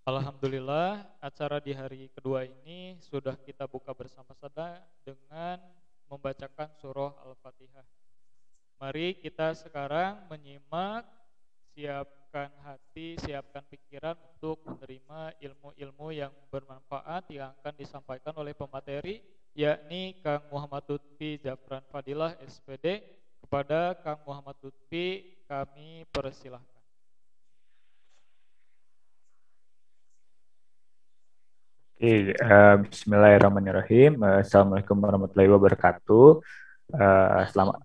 Alhamdulillah, acara di hari kedua ini sudah kita buka bersama-sama dengan membacakan surah Al-Fatihah. Mari kita sekarang menyimak, siapkan hati, siapkan pikiran untuk menerima ilmu-ilmu yang bermanfaat yang akan disampaikan oleh pemateri, yakni Kang Muhammad Lutfi Zafran Fadilah SPD. Kepada Kang Muhammad Lutfi kami persilahkan. Bismillahirrahmanirrahim. Assalamualaikum warahmatullahi wabarakatuh. Selamat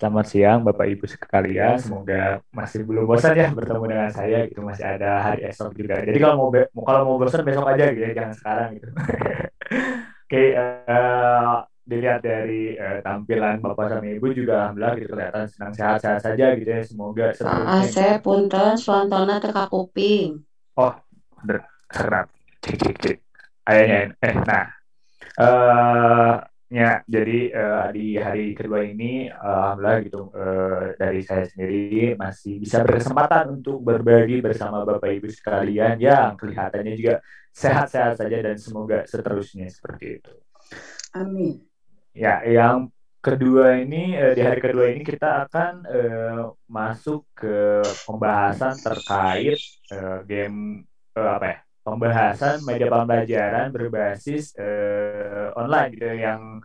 selamat siang Bapak Ibu sekalian. Semoga masih belum bosan ya bertemu dengan saya gitu. Masih ada hari esok juga. Jadi kalau mau bosan besok aja gitu ya, jangan sekarang gitu. Oke, dilihat dari tampilan Bapak sama Ibu juga alhamdulillah gitu kelihatan senang sehat-sehat saja gitu ya. Semoga seterusnya. Asep punten swantona teka kuping. Oh, bener. Sekarang. Cek cek cek. Ayahnya. Nah. eh Ya, jadi di hari kedua ini, alhamdulillah gitu, dari saya sendiri masih bisa berkesempatan untuk berbagi bersama Bapak Ibu sekalian yang kelihatannya juga sehat-sehat saja dan semoga seterusnya seperti itu. Amin. Ya, yang kedua ini, di hari kedua ini kita akan masuk ke pembahasan terkait game, apa ya? Pembahasan media pembelajaran berbasis online gitu yang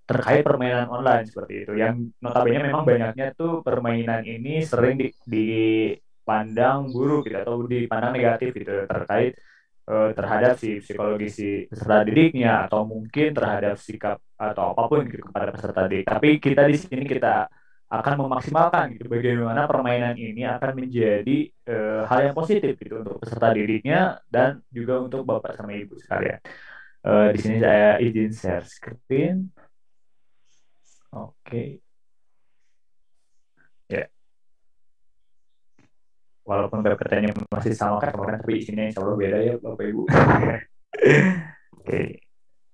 terkait permainan online seperti itu. Yang notabene memang banyaknya tuh permainan ini sering dipandang buruk gitu atau dipandang negatif gitu terkait terhadap si psikologi si peserta didiknya atau mungkin terhadap sikap atau apapun gitu kepada peserta didik. Tapi kita di sini kita akan memaksimalkan gitu bagaimana permainan ini akan menjadi hal yang positif gitu untuk peserta didiknya dan juga untuk bapak sama ibu sekalian. Di sini saya izin share screen. Oke, ya. Walaupun PPT-nya masih sama kan kemarin, tapi isinya insya Allah beda ya Bapak Ibu. Oke,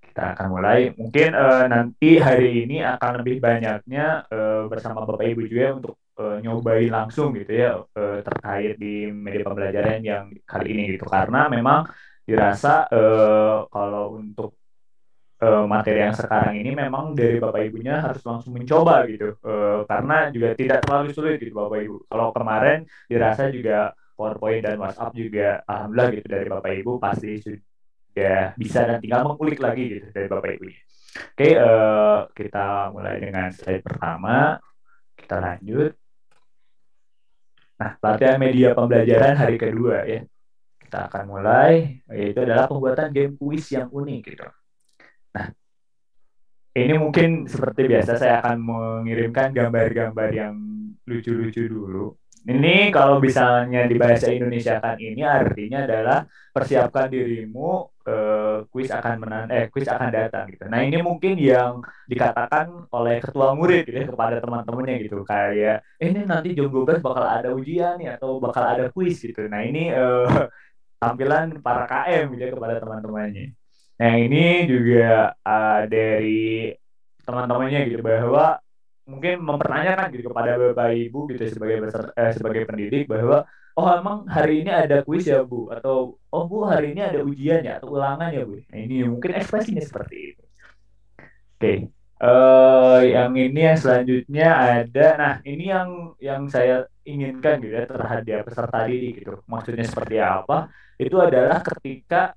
kita akan mulai. Mungkin nanti hari ini akan lebih banyaknya bersama Bapak Ibu juga untuk nyobain langsung gitu ya terkait di media pembelajaran yang kali ini gitu. Karena memang dirasa kalau untuk materi yang sekarang ini memang dari Bapak Ibunya harus langsung mencoba gitu. Karena juga tidak terlalu sulit gitu Bapak Ibu. Kalau kemarin dirasa juga PowerPoint dan WhatsApp juga alhamdulillah gitu dari Bapak Ibu pasti sudah bisa dan tinggal mengulik lagi gitu dari Bapak Ibunya. Oke, kita mulai dengan slide pertama. Kita lanjut. Nah, pelatihan media pembelajaran hari kedua ya. Kita akan mulai, yaitu adalah pembuatan game kuis yang unik gitu. Nah, ini mungkin seperti biasa saya akan mengirimkan gambar-gambar yang lucu-lucu dulu. Ini kalau misalnya di bahasa Indonesia kan ini artinya adalah persiapkan dirimu, kuis akan datang gitu. Nah, ini mungkin yang dikatakan oleh ketua murid gitu ya, kepada teman-temannya gitu kayak ini nanti jam 12 bakal ada ujian ya atau bakal ada kuis gitu. Nah, ini tampilan para KM gitu ya kepada teman-temannya. Nah, ini juga dari teman-temannya gitu bahwa mungkin mempertanyakan gitu kepada Bapak Ibu gitu sebagai pendidik bahwa oh emang hari ini ada kuis ya Bu atau oh Bu hari ini ada ujian ya atau ulangan ya Bu. Nah, ini mungkin ekspresinya seperti itu. Oke. Yang ini yang selanjutnya ada, nah ini yang saya inginkan gitu ya terhadap peserta didik gitu. Maksudnya seperti apa? Itu adalah ketika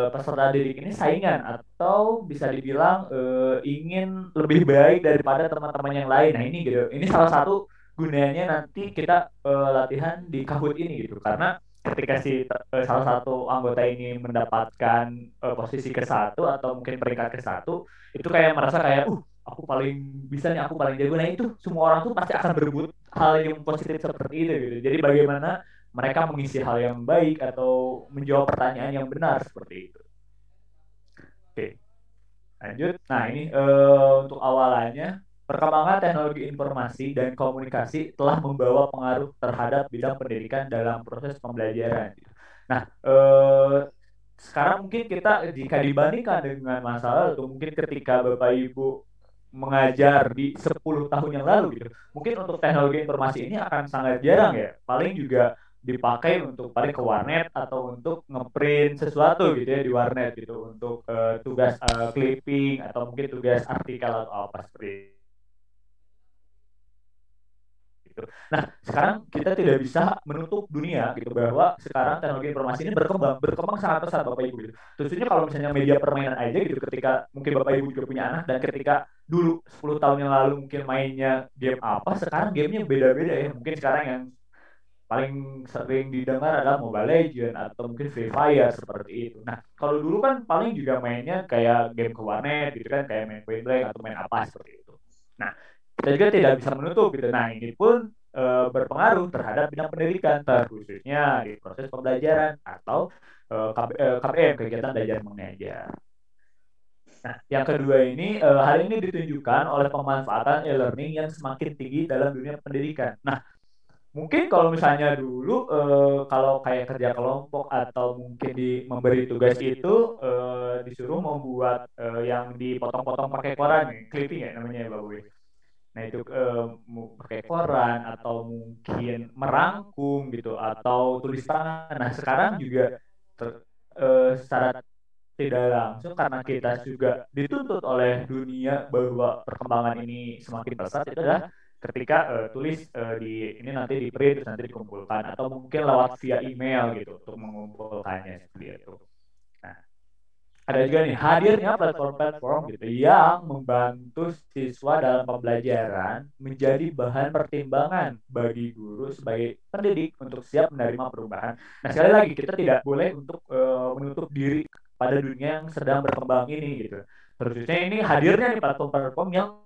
peserta didik ini saingan atau bisa dibilang ingin lebih baik daripada teman-teman yang lain. Nah ini gitu, ini salah satu gunanya nanti kita latihan di Kahoot ini gitu, karena ketika salah satu anggota ini mendapatkan posisi ke satu atau mungkin peringkat ke satu, itu kayak merasa kayak aku paling bisa nih, aku paling jago. Nah itu semua orang tuh pasti akan berebut hal yang positif seperti itu gitu. Jadi bagaimana mereka mengisi hal yang baik atau menjawab pertanyaan yang benar seperti itu. Oke, lanjut. Nah ini untuk awalannya, perkembangan teknologi informasi dan komunikasi telah membawa pengaruh terhadap bidang pendidikan dalam proses pembelajaran. Nah, sekarang mungkin kita jika dibandingkan dengan masa lalu, mungkin ketika Bapak Ibu mengajar di 10 tahun yang lalu gitu. Mungkin untuk teknologi informasi ini akan sangat jarang ya. Paling juga dipakai untuk paling ke warnet atau untuk ngeprint sesuatu gitu ya di warnet gitu untuk tugas clipping atau mungkin tugas artikel atau apa seperti itu. Nah, sekarang kita tidak bisa menutup dunia gitu bahwa sekarang teknologi informasi ini berkembang sangat pesat Bapak Ibu gitu. Khususnya kalau misalnya media permainan aja gitu ketika mungkin Bapak Ibu juga punya anak dan ketika dulu 10 tahun yang lalu mungkin mainnya game apa, sekarang gamenya beda-beda ya. Mungkin sekarang yang paling sering didengar adalah Mobile Legends atau mungkin Free Fire seperti itu. Nah, kalau dulu kan paling juga mainnya kayak game ke warnet gitu kan, kayak main Point Blank atau main apa seperti itu. Nah, kita juga tidak bisa menutup gitu. Nah, ini pun berpengaruh terhadap bidang pendidikan, terkhususnya di proses pembelajaran atau KBM, kegiatan belajar mengajar. Nah, yang kedua ini, hal ini ditunjukkan oleh pemanfaatan e-learning yang semakin tinggi dalam dunia pendidikan. Nah, mungkin kalau misalnya dulu kalau kayak kerja kelompok atau mungkin memberi tugas itu disuruh membuat yang dipotong-potong pakai koran, clipping ya namanya ya Bapak Boy. Nah itu pakai koran atau mungkin merangkum gitu atau tulis tangan. Nah sekarang juga secara tidak langsung karena kita juga dituntut oleh dunia bahwa perkembangan ini semakin pesat itu adalah ketika tulis di ini nanti di print terus nanti dikumpulkan atau mungkin lewat via email gitu untuk mengumpulkannya seperti itu. Nah, ada juga nih hadirnya platform-platform gitu yang membantu siswa dalam pembelajaran menjadi bahan pertimbangan bagi guru sebagai pendidik untuk siap menerima perubahan. Nah, sekali lagi kita tidak boleh untuk menutup diri pada dunia yang sedang berkembang ini gitu. Terusnya ini hadirnya nih platform-platform yang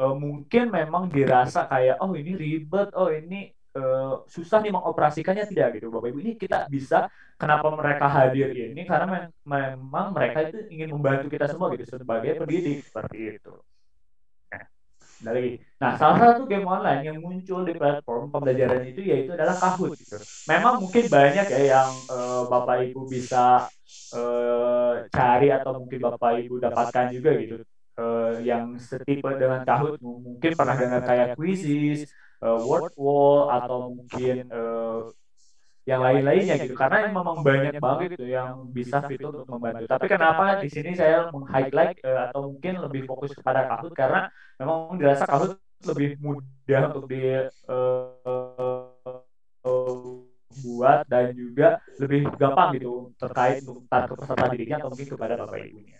mungkin memang dirasa kayak oh ini ribet, oh ini susah nih mengoperasikannya, tidak gitu Bapak Ibu. Ini kita bisa, kenapa mereka hadir ini karena memang mereka itu ingin membantu kita semua gitu sebagai pendidik seperti itu. Nah, salah satu game online yang muncul di platform pembelajaran itu yaitu adalah Kahoot gitu. Memang mungkin banyak ya yang Bapak Ibu bisa cari atau mungkin Bapak Ibu dapatkan juga gitu. Yang setipe dengan Kahoot mungkin pernah dengar kayak Quizzes, Word Wall atau mungkin yang lain-lainnya gitu, karena memang banyak banget gitu yang bisa fitur untuk membantu. Tapi kenapa di sini saya meng-highlight atau mungkin lebih fokus kepada Kahoot karena memang dirasa Kahoot lebih mudah untuk buat dan juga lebih gampang gitu terkait untuk ke peserta didiknya atau mungkin kepada Bapak Ibunya.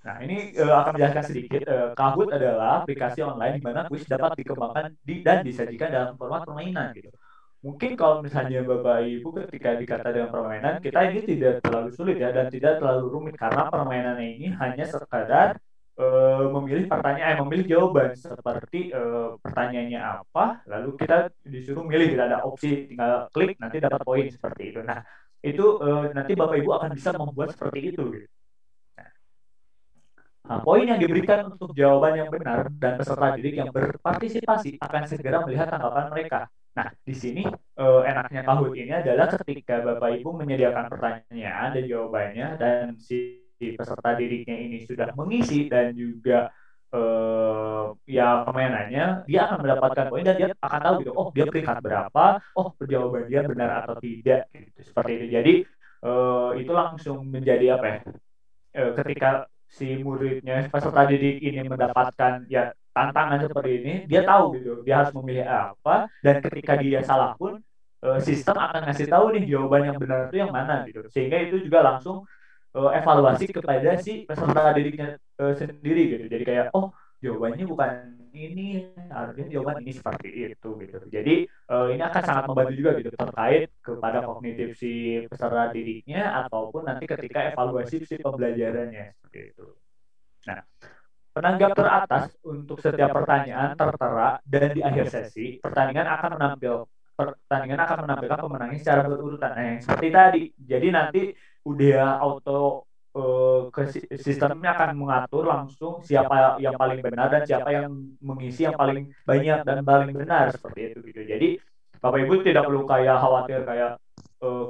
Nah, ini akan menjelaskan sedikit. Kahoot adalah aplikasi online di mana kuis dapat dikembangkan dan disajikan dalam format permainan gitu. Mungkin kalau misalnya Bapak Ibu ketika dikata dengan permainan, kita ini tidak terlalu sulit ya dan tidak terlalu rumit karena permainan ini hanya sekadar memilih pertanyaan, memilih jawaban seperti pertanyaannya apa, lalu kita disuruh milih, tidak ada opsi, tinggal klik nanti dapat poin seperti itu. Nah, itu nanti Bapak Ibu akan bisa membuat seperti itu gitu. Nah, poin yang diberikan untuk jawaban yang benar dan peserta didik yang berpartisipasi akan segera melihat tanggapan mereka. Nah, di sini enaknya Kahoot ini adalah ketika Bapak Ibu menyediakan pertanyaan dan jawabannya dan si peserta didiknya ini sudah mengisi dan juga ya permainannya, dia akan mendapatkan poin dan dia akan tahu gitu, oh dia peringkat berapa, oh jawaban dia benar atau tidak gitu. Seperti itu. Jadi itu langsung menjadi apa ya? Ketika si muridnya peserta didik ini mendapatkan ya tantangan seperti ini, dia tahu gitu dia harus memilih apa, dan ketika dia salah pun sistem akan ngasih tahu nih jawaban yang benar itu yang mana gitu, sehingga itu juga langsung evaluasi kepada si peserta didiknya sendiri gitu. Jadi kayak oh jawabannya bukan ini, harusnya jawaban ini, seperti itu gitu. Jadi ini akan sangat membantu juga gitu terkait kepada kognitif si peserta didiknya ataupun nanti ketika evaluasi si pembelajarannya seperti itu. Nah, penanggap teratas untuk setiap pertanyaan tertera dan di akhir sesi pertandingan akan menampilkan pemenangnya secara berurutan. Nah, yang seperti tadi. Jadi nanti udah auto sistemnya akan mengatur langsung siapa yang paling benar dan siapa yang mengisi yang paling banyak dan paling benar seperti itu gitu. Jadi Bapak Ibu tidak perlu kayak khawatir kayak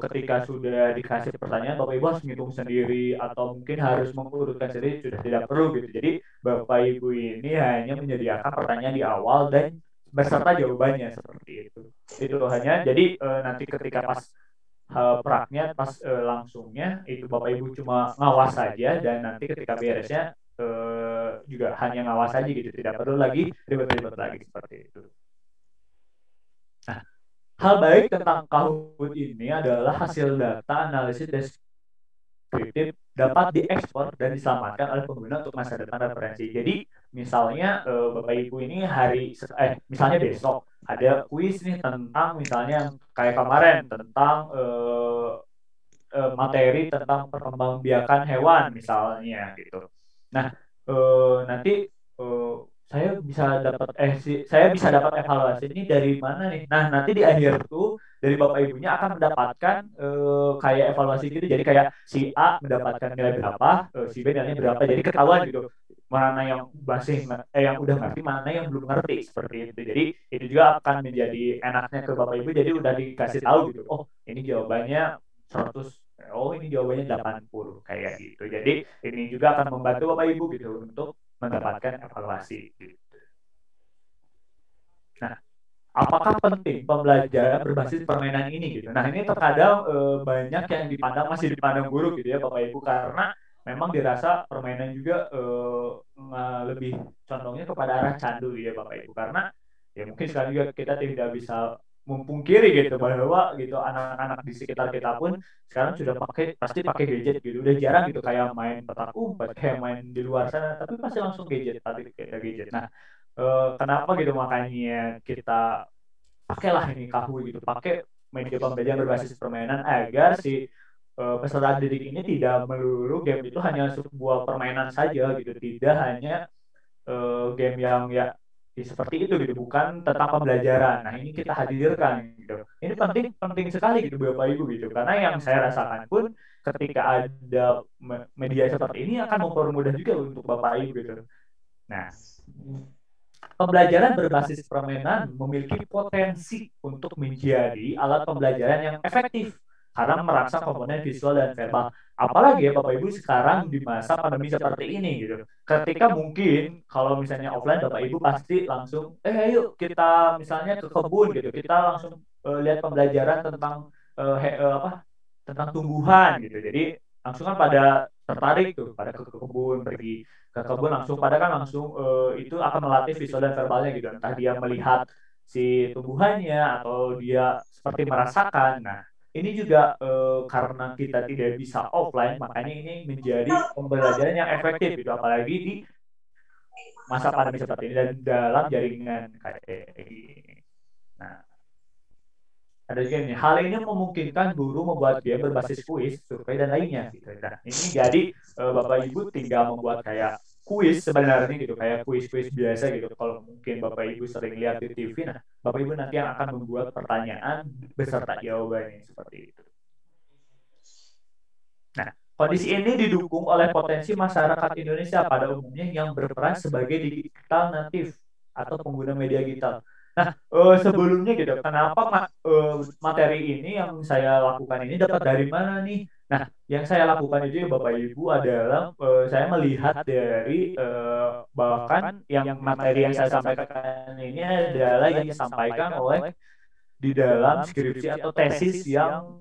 ketika sudah dikasih pertanyaan Bapak Ibu harus menghitung sendiri atau mungkin harus mengurutkan sendiri, sudah tidak perlu gitu. Jadi Bapak Ibu ini hanya menyediakan pertanyaan di awal dan beserta jawabannya seperti itu. Itu hanya jadi nanti ketika pas praknya pas langsungnya itu Bapak Ibu cuma ngawas saja dan nanti ketika beresnya juga hanya ngawas saja gitu, tidak perlu lagi ribet-ribet lagi seperti itu. Nah, hal baik tentang Kahoot ini adalah hasil data analisis deskriptif dapat diekspor dan diselamatkan oleh pengguna untuk masa depan referensi. Jadi misalnya Bapak Ibu ini misalnya besok ada kuis nih tentang misalnya yang kayak kemarin tentang materi tentang perkembangbiakan hewan misalnya gitu. Nah, nanti saya bisa dapat evaluasi ini dari mana nih? Nah, nanti di akhir tuh dari Bapak Ibunya akan mendapatkan kayak evaluasi gitu. Jadi kayak si A mendapatkan nilai berapa, si B nilainya berapa. Jadi ketahuan gitu mana yang yang udah ngerti, mana yang belum ngerti seperti itu. Jadi itu juga akan menjadi enaknya ke Bapak Ibu. Jadi udah dikasih tahu gitu. Oh, ini jawabannya 100, oh ini jawabannya 80 kayak gitu. Jadi ini juga akan membantu Bapak Ibu gitu untuk mendapatkan evaluasi gitu. Nah, apakah penting pembelajaran berbasis permainan ini gitu? Nah, ini terkadang banyak yang masih dipandang buruk gitu ya Bapak Ibu, karena memang dirasa permainan juga lebih condongnya kepada arah candu ya Bapak Ibu, karena ya mungkin sekarang juga kita tidak bisa mempungkiri gitu bahwa gitu anak-anak di sekitar kita pun sekarang sudah pasti pakai gadget gitu, udah jarang gitu kayak main petak umpet kayak main di luar sana, tapi pasti langsung gadget. Nah, kenapa gitu makanya kita pakailah ini Kahoot gitu, pakai media pembelajaran berbasis permainan agar si peserta didik ini tidak melulu game itu hanya sebuah permainan saja gitu, tidak hanya game yang seperti itu gitu, bukan tentang pembelajaran. Nah, ini kita hadirkan gitu. Ini penting penting sekali gitu Bapak Ibu gitu, karena yang saya rasakan pun ketika ada media seperti ini akan mempermudah juga untuk Bapak Ibu gitu. Nah, pembelajaran berbasis permainan memiliki potensi untuk menjadi alat pembelajaran yang efektif karena merangsang komponen visual dan verbal. Apalagi ya Bapak Ibu sekarang di masa pandemi seperti ini gitu. Ketika mungkin kalau misalnya offline Bapak Ibu pasti langsung ayo kita misalnya ke kebun gitu. Kita langsung lihat pembelajaran tentang tentang tumbuhan gitu. Jadi langsung kan pada tertarik tuh pada ke kebun, pergi ke kebun langsung pada kan langsung itu akan melatih visual dan verbalnya gitu, entah dia melihat si tumbuhannya atau dia seperti merasakan. Nah, ini juga karena kita tidak bisa offline, makanya ini menjadi pembelajaran yang efektif gitu, apalagi di masa pandemi seperti ini dan dalam jaringan kayak gini. Nah, ada juga nih, hal ini memungkinkan guru membuat game berbasis kuis, survei, dan lainnya. Gitu. Nah, ini jadi Bapak Ibu tinggal membuat kayak kuis sebenarnya gitu, kayak kuis-kuis biasa gitu. Kalau mungkin Bapak Ibu sering lihat di TV, nah Bapak Ibu nanti yang akan membuat pertanyaan beserta jawabannya seperti itu. Nah, kondisi ini didukung oleh potensi masyarakat Indonesia pada umumnya yang berperan sebagai digital native atau pengguna media digital. Nah, sebelumnya gitu, kenapa materi ini yang saya lakukan ini dapat dari mana nih? Nah, yang saya lakukan itu ya Bapak Ibu adalah saya melihat dari bahkan yang materi yang saya sampaikan ini adalah yang disampaikan oleh di dalam skripsi atau tesis yang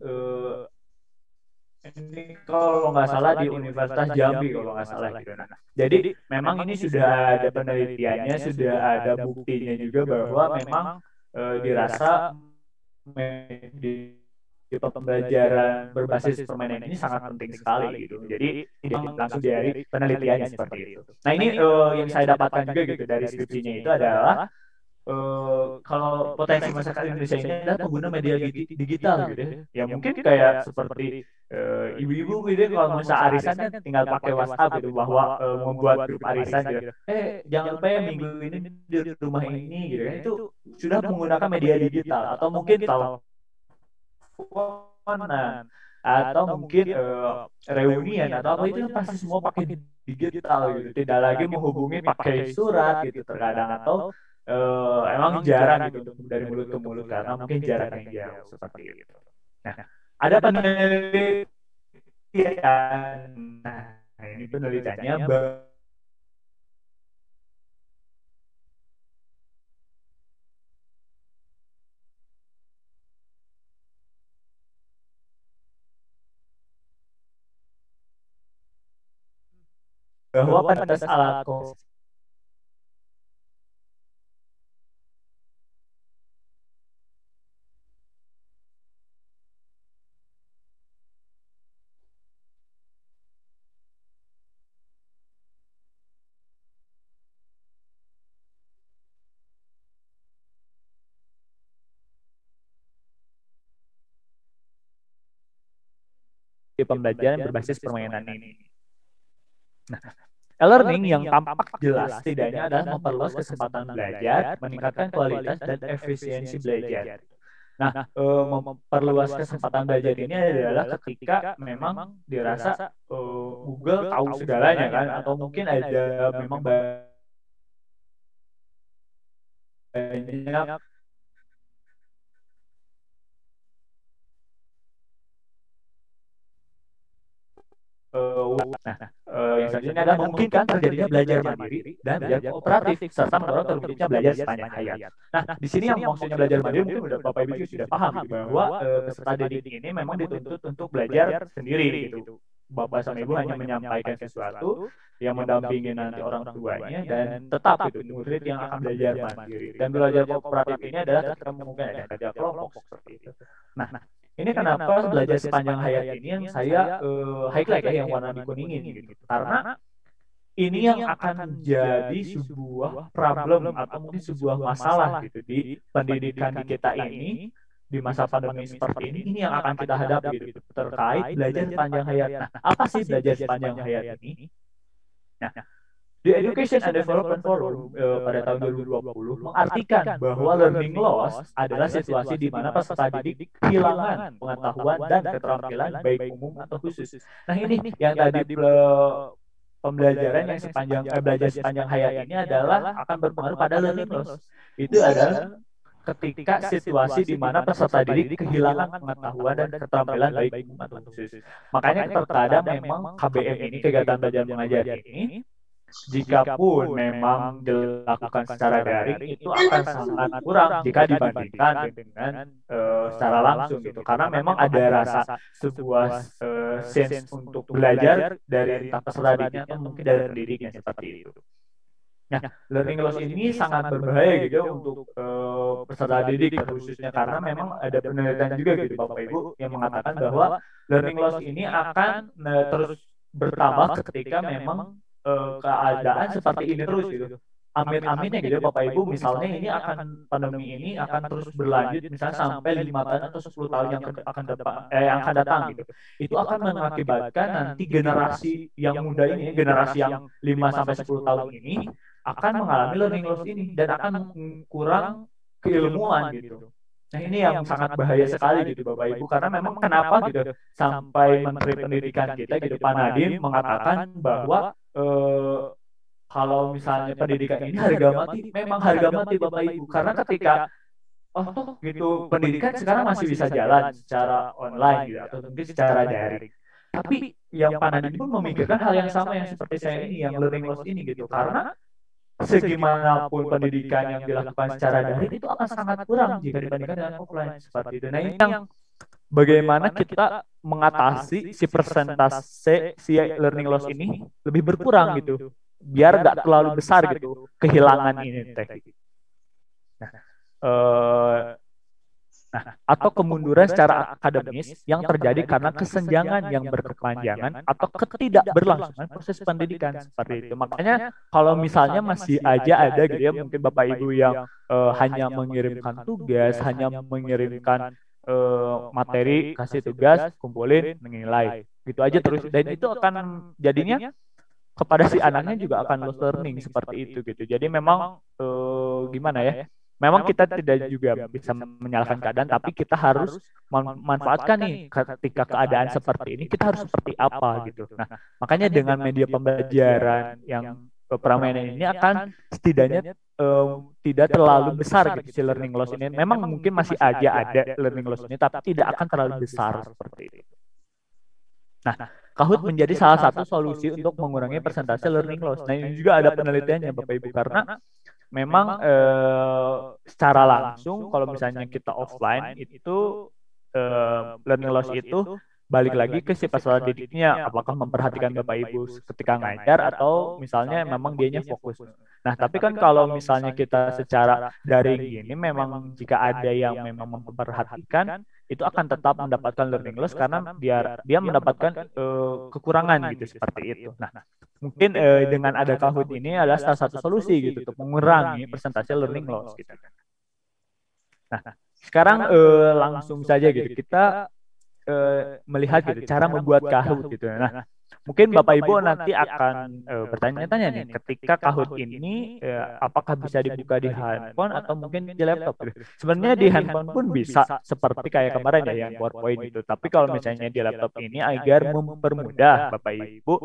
ini kalau nggak salah di Universitas Jambi kalau nggak salah gitu. Nah, jadi memang ini sudah ada penelitiannya, sudah ada buktinya juga bahwa memang dirasa di pembelajaran berbasis permainan ini sangat penting sekali gitu. Jadi ini langsung dari penelitiannya seperti itu. Nah, ini yang saya dapatkan juga gitu dari skripsinya itu adalah kalau potensi masyarakat Indonesia ini adalah pengguna media digital gitu ya. Ya mungkin kayak seperti ibu-ibu gitu ya, kalau mau arisan kan tinggal pakai WhatsApp gitu bahwa membuat grup arisan gitu. Jangan lupa ya minggu ini di rumah ini gitu kan. Itu sudah menggunakan media digital atau mungkin teleponan atau mungkin reunian atau apa itu pasti semua pakai digital gitu. Tidak lagi menghubungi pakai surat gitu terkadang atau emang jarang gitu untuk dari mulut ke mulut karena mungkin jarak yang jauh seperti itu. Nah, ada penelitian. Nah, ini penelitiannya bahwa pada saat pembelajaran berbasis permainan ini. Nah, e-learning yang tampak jelas setidaknya adalah memperluas kesempatan belajar, meningkatkan kualitas dan efisiensi belajar. Nah, memperluas kesempatan belajar ini adalah ketika memang dirasa Google tahu segalanya kan, atau mungkin ada memang banyak yang selanjutnya adalah memungkinkan terjadinya belajar mandiri dan belajar kooperatif serta mendorong terwujudnya belajar sepanjang hayat. Nah, di sini yang maksudnya belajar mandiri mungkin udah Bapak Ibu juga sudah paham gitu, bahwa peserta didik ini memang dituntut untuk belajar sendiri gitu. Bapak sama Ibu hanya menyampaikan sesuatu yang mendampingi nanti orang tuanya dan tetap itu murid yang akan belajar mandiri. Dan belajar kooperatif ini adalah ketika mungkin ada kerja kelompok seperti itu. Nah, ini kenapa belajar sepanjang hayat ini yang saya highlight ya, yang warna dikuningin gitu. Karena ini yang akan jadi sebuah problem atau mungkin sebuah masalah gitu di pendidikan di kita ini di masa pandemi seperti ini yang akan kita hadapi gitu, terkait belajar sepanjang hayat. Nah, apa sih belajar sepanjang hayat ini? Nah, The Education and Development Forum pada tahun 2020 mengartikan bahwa learning loss adalah situasi di mana peserta didik kehilangan pengetahuan dan keterampilan baik umum atau khusus. Nah, ini yang tadi pembelajaran yang belajar sepanjang hayat ini adalah akan berpengaruh pada learning loss. Itu adalah ketika situasi di mana peserta didik kehilangan pengetahuan dan keterampilan baik umum atau khusus. Makanya terkadang memang KBM ini, kegiatan belajar mengajar ini, jika pun memang dilakukan secara daring itu akan sangat kurang jika dibandingkan dengan secara langsung gitu, karena memang ada rasa sebuah sense untuk belajar dari entah peserta didiknya atau mungkin dari pendidiknya seperti itu. Nah, learning loss ini sangat berbahaya gitu untuk peserta didik khususnya, karena memang ada penelitian juga gitu Bapak Ibu yang mengatakan bahwa learning loss ini akan terus bertambah ketika memang keadaan seperti ini terus gitu. Amit-amitnya gitu Bapak Ibu, misalnya ini pandemi ini akan terus berlanjut misalnya sampai 5 tahun atau 10 tahun yang akan datang gitu. Itu akan mengakibatkan nanti generasi yang muda ini, generasi yang 5 sampai 10 tahun ini akan mengalami learning loss ini dan akan kurang keilmuan gitu. Nah, ini yang sangat bahaya sekali gitu Bapak Ibu, karena memang kenapa gitu sampai Menteri Pendidikan kita gitu Pak Nadiem mengatakan bahwa kalau misalnya pendidikan ini harga mati, memang harga mati Bapak Ibu, karena ketika gitu pendidikan sekarang masih bisa jalan secara online gitu atau mungkin secara daring. Tapi yang Pak Nadiem pun memikirkan hal yang sama yang seperti saya ini, yang learning loss ini gitu, karena segimanapun pendidikan yang dilakukan secara daring itu akan sangat kurang jika dibandingkan dengan offline seperti itu. Nah, ini yang bagaimana kita mengatasi si persentase si learning loss ini lebih berkurang gitu, biar nggak terlalu besar gitu kehilangan ini teh. Atau kemunduran secara akademis yang terjadi karena kesenjangan yang berkepanjangan atau ketidakberlangsungan proses pendidikan seperti itu. Makanya kalau misalnya masih aja ada gitu ya, mungkin Bapak Ibu yang hanya mengirimkan tugas, hanya mengirimkan materi, kasih tugas, kumpulin, menilai, gitu aja terus, dan itu akan jadinya kepada si anaknya juga akan lost learning seperti itu gitu. Jadi memang gimana ya? Memang kita tidak juga bisa menyalahkan keadaan, tapi kita harus memanfaatkan nih ketika keadaan seperti ini kita harus seperti apa gitu. Nah, makanya dengan media pembelajaran yang permainan ini akan setidaknya tidak terlalu besar gitu si learning loss ini. Memang mungkin masih aja ada learning loss ini, tapi tidak akan terlalu besar seperti itu. Nah, Kahoot menjadi salah satu solusi untuk mengurangi persentase learning loss. Nah, ini juga ada penelitiannya Bapak Ibu, karena memang secara langsung kalau misalnya kita offline itu learning loss itu balik lagi ke si peserta didiknya, apakah memperhatikan Bapak Ibu ketika ngajar atau misalnya memang dianya fokus. Nah, tapi kan kalau misalnya kita secara daring gini, memang jika ada yang memang memperhatikan, itu akan tetap mendapatkan learning loss karena dia mendapatkan kekurangan gitu seperti itu. Nah, mungkin dengan ada Kahoot ini adalah salah satu solusi gitu untuk mengurangi persentase learning loss gitu. Nah, sekarang langsung saja gitu kita melihat gitu cara membuat Kahoot gitu. Nah, mungkin Bapak Ibu nanti akan bertanya-tanya nih, ketika Kahoot ini apakah bisa dibuka di handphone atau mungkin di laptop gitu. Sebenarnya di handphone pun bisa seperti kayak kemarin ya yang PowerPoint gitu. Tapi kalau misalnya di laptop ini agar mempermudah Bapak Ibu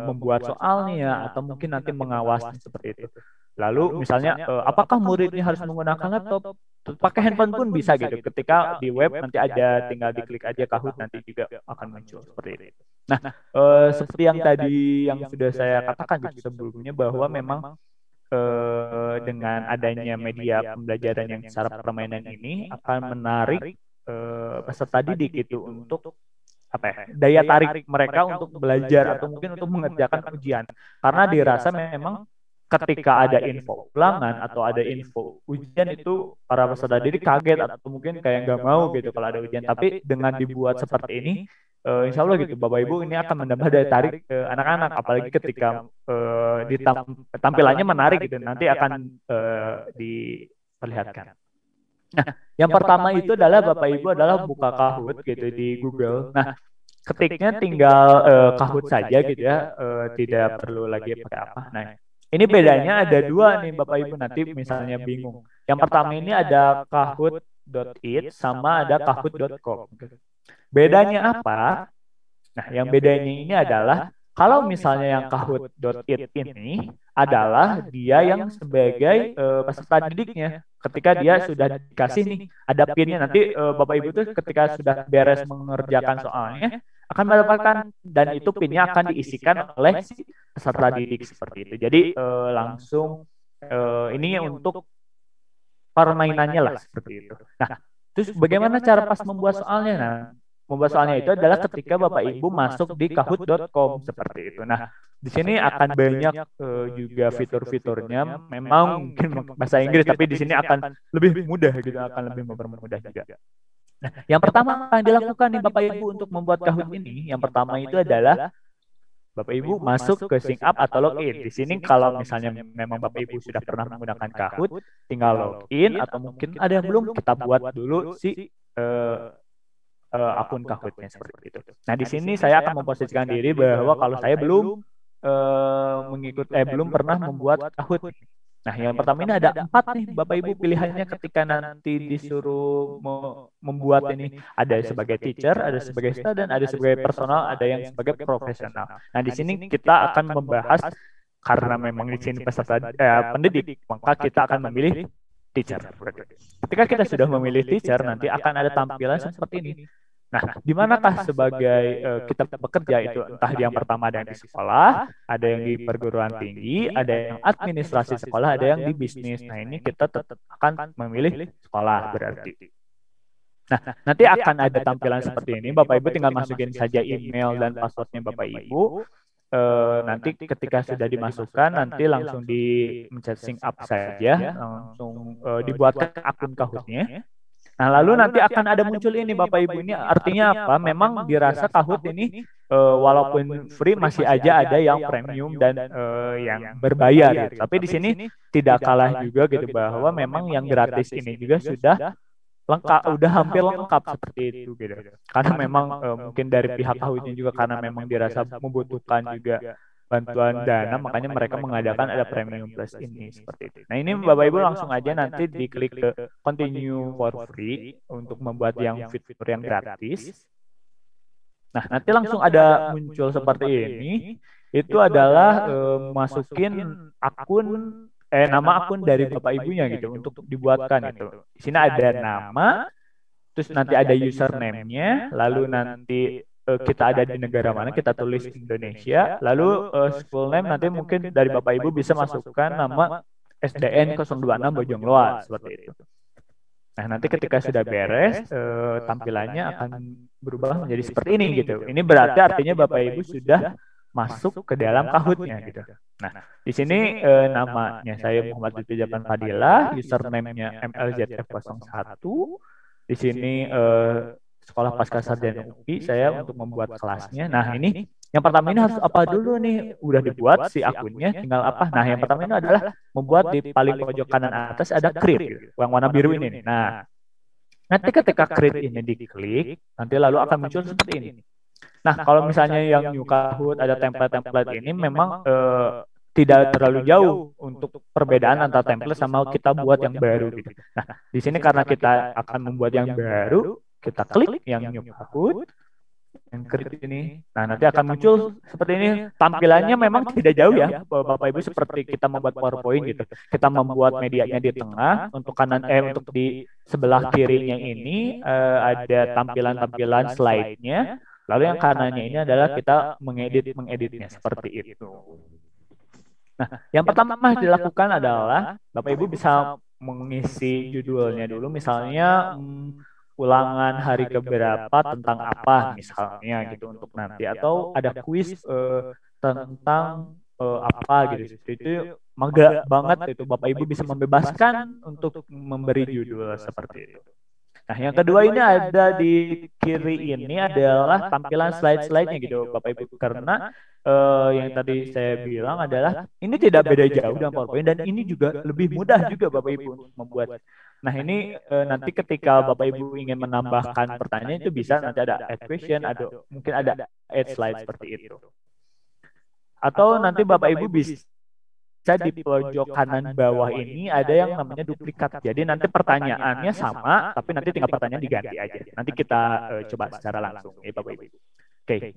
membuat soalnya atau mungkin nanti mengawasnya seperti itu. Lalu misalnya apakah muridnya harus menggunakan laptop? Pakai handphone pun bisa gitu. Ketika di web nanti ada, tinggal diklik aja Kahoot, nanti juga akan muncul seperti itu. Nah, seperti yang tadi yang sudah saya katakan gitu sebelumnya, bahwa memang dengan adanya media pembelajaran yang secara permainan ini akan menarik peserta didik itu untuk apa ya, daya tarik mereka untuk belajar atau mungkin untuk mengerjakan ujian, karena dirasa memang ketika ada info ulangan atau ada info ujian itu para peserta didik kaget atau mungkin kayak nggak mau gitu kalau ada ujian. Tapi dengan dibuat seperti ini, insya Allah gitu Bapak Ibu ini akan menambah daya tarik anak-anak, apalagi ketika tampilannya menarik gitu, nanti akan diperlihatkan. Nah, yang pertama itu adalah Bapak Ibu adalah buka Kahoot gitu di Google. Nah, ketiknya tinggal Kahoot saja gitu ya, tidak perlu lagi pakai apa. Nah, ini bedanya ada dua nih Bapak Ibu, nanti misalnya bingung. Yang pertama ini ada kahoot.it sama ada kahoot.com. Bedanya apa? Nah, yang bedanya ini adalah kalau misalnya yang kahoot.it ini adalah dia yang sebagai peserta didiknya. Ketika dia sudah dikasih nih, ada pinnya, nanti Bapak Ibu tuh ketika sudah beres mengerjakan soalnya akan mendapatkan, dan itu pinnya akan diisikan oleh si peserta didik seperti itu. Jadi langsung ini untuk permainannya lah seperti itu. Nah, terus bagaimana cara pas membuat soalnya? Nah, membuat soalnya itu adalah ketika Bapak Ibu masuk di kahoot.com seperti itu. Nah, di sini akan banyak juga fitur-fiturnya. Memang mungkin bahasa Inggris, tapi di sini akan lebih mudah gitu, akan lebih mempermudah juga. Nah, yang pertama yang dilakukan nih Bapak Ibu untuk membuat Kahoot ini, yang pertama itu adalah Bapak Ibu masuk ke sign up atau login. Di sini kalau misalnya memang Bapak Ibu sudah pernah menggunakan Kahoot, tinggal login, atau mungkin ada yang belum, kita buat dulu si akun Kahootnya seperti itu. Nah, di sini saya akan memposisikan diri bahwa kalau saya belum belum pernah membuat Kahoot. Nah, yang pertama ini ada 4 nih Bapak Ibu pilihannya ketika nanti disuruh membuat ini. Ada sebagai teacher, ada sebagai student, ada sebagai personal, ada yang sebagai profesional. Nah, di sini kita akan membahas, karena memang di sini peserta pendidik, maka kita akan memilih teacher. Ketika kita sudah memilih teacher, nanti akan ada tampilan seperti ini. Nah, di manakah sebagai kita bekerja itu? Entah yang pertama ada yang di sekolah, ada yang di perguruan tinggi, ada yang administrasi sekolah, ada yang di bisnis. Nah, ini kita tetap akan memilih sekolah berarti. Nah, nanti akan ada tampilan seperti ini. Bapak Ibu tinggal masukin saja email dan passwordnya Bapak Ibu. Nanti ketika sudah dimasukkan, nanti langsung mencet sign up saja, langsung dibuatkan akun Kahootnya. Nah, lalu nanti akan ada muncul ini Bapak Ibu, ini artinya apa? Memang dirasa Kahoot ini walaupun free masih aja ada yang premium dan yang berbayar gitu. Tapi di sini tidak kalah juga gitu, bahwa memang yang gratis ini juga sudah lengkap, udah hampir lengkap seperti itu gitu. Karena memang mungkin dari pihak Kahootnya juga karena memang dirasa membutuhkan juga bantuan dana, makanya mereka mengadakan ada premium plus ini seperti itu. Nah, ini Bapak Ibu langsung aja nanti diklik ke continue for free untuk membuat yang fitur yang gratis. Nah, nanti langsung ada muncul seperti ini. Itu adalah masukin akun nama akun dari Bapak Ibunya gitu untuk dibuatkan itu. Di sini ada nama, terus nanti ada username-nya, lalu nanti kita ada di negara mana, kita tulis Indonesia, lalu full name nanti mungkin dari Bapak Ibu bisa masukkan nama SDN 026 Bojongloa seperti itu. Nah, nanti ketika sudah beres, tampilannya akan berubah menjadi seperti ini gitu. Ini berarti artinya Bapak Ibu sudah masuk ke dalam Kahoot-nya gitu. Nah, di sini namanya saya Muhammad Lutfi Japan Fadilah, username-nya MLZF01. Di sini Sekolah Pasca Sarjana UI, saya untuk membuat kelasnya. Nah, ini yang pertama ini harus apa dulu nih? Udah dibuat si akunnya, tinggal apa? Nah, yang pertama ini adalah membuat di paling pojok kanan atas ada create, gitu, yang warna biru ini. Nah, nanti ketika create ini diklik, nanti lalu akan muncul seperti ini. Nah, kalau misalnya yang new Kahoot ada template-template ini memang tidak terlalu jauh untuk perbedaan antara template sama kita buat yang baru gitu. Nah, di sini karena kita akan membuat yang baru, kita klik yang new Kahoot, yang create ini. Nah, nanti akan muncul seperti ini. Tampilannya memang tidak jauh ya, Bapak Ibu, seperti kita membuat PowerPoint gitu. Kita membuat medianya di tengah, untuk untuk di sebelah kirinya ini ada tampilan-tampilan slide-nya. Lalu yang kanannya ini adalah kita mengeditnya seperti itu. Nah, yang pertama dilakukan adalah Bapak Ibu bisa mengisi judulnya dulu, misalnya ulangan hari keberapa tentang apa misalnya gitu untuk nanti, atau ada kuis tentang apa gitu. Itu maga banget itu, Bapak Ibu bisa membebaskan untuk memberi judul seperti itu. Nah, yang kedua ini ada di kiri ini adalah tampilan slide-slide-nya gitu Bapak Ibu, karena yang tadi saya bilang adalah ini tidak beda jauh dengan PowerPoint, dan ini juga lebih mudah juga Bapak Ibu untuk membuat. Nah, ini nanti ketika Bapak Ibu ingin menambahkan pertanyaan itu bisa, nanti ada add question, ada mungkin ada add slide seperti itu. Atau nanti Bapak Ibu bisa di pojok kanan bawah ini ada yang namanya duplikat. Jadi nanti pertanyaannya sama, tapi nanti tinggal pertanyaan diganti aja. Nanti kita coba secara langsung ya Bapak Ibu. Oke,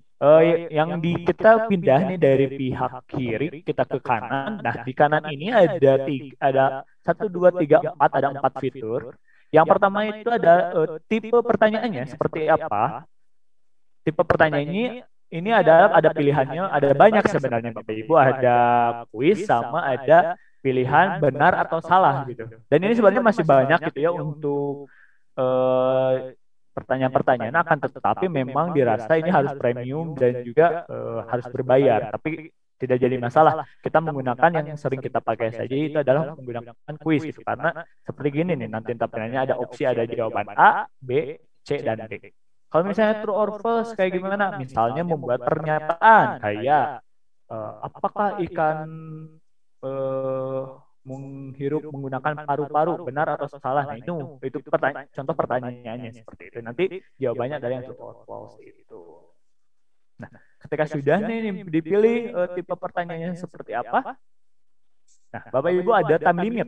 yang kita pindah nih dari pihak kiri kita ke kanan. Nah, di kanan ini ada 1, 2, 3, 4, ada 4 fitur. Yang pertama itu ada tipe pertanyaannya seperti apa. Tipe pertanyaannya ini ada pilihannya, ada banyak sebenarnya Bapak Ibu, ada kuis sama ada pilihan benar atau salah gitu. Dan ini sebenarnya masih banyak gitu ya untuk pertanyaan-pertanyaan, akan tetapi memang dirasa ini harus premium dan juga harus berbayar. Tapi tidak jadi masalah. Kita menggunakan yang sering kita pakai saja, itu adalah menggunakan kuis gitu. Karena seperti gini nih, nanti tampilannya ada opsi, ada jawaban A, B, C, dan D. Kalau misalnya true or false kayak gimana? Misalnya membuat pernyataan kayak apakah ikan menghirup menggunakan paru-paru, benar atau salah? Nah, itu contoh pertanyaannya seperti itu. Nanti jawabannya adalah yang true or false itu. Nah, ketika sudah nih dipilih tipe pertanyaannya seperti apa? Nah, Bapak Ibu ada time limit.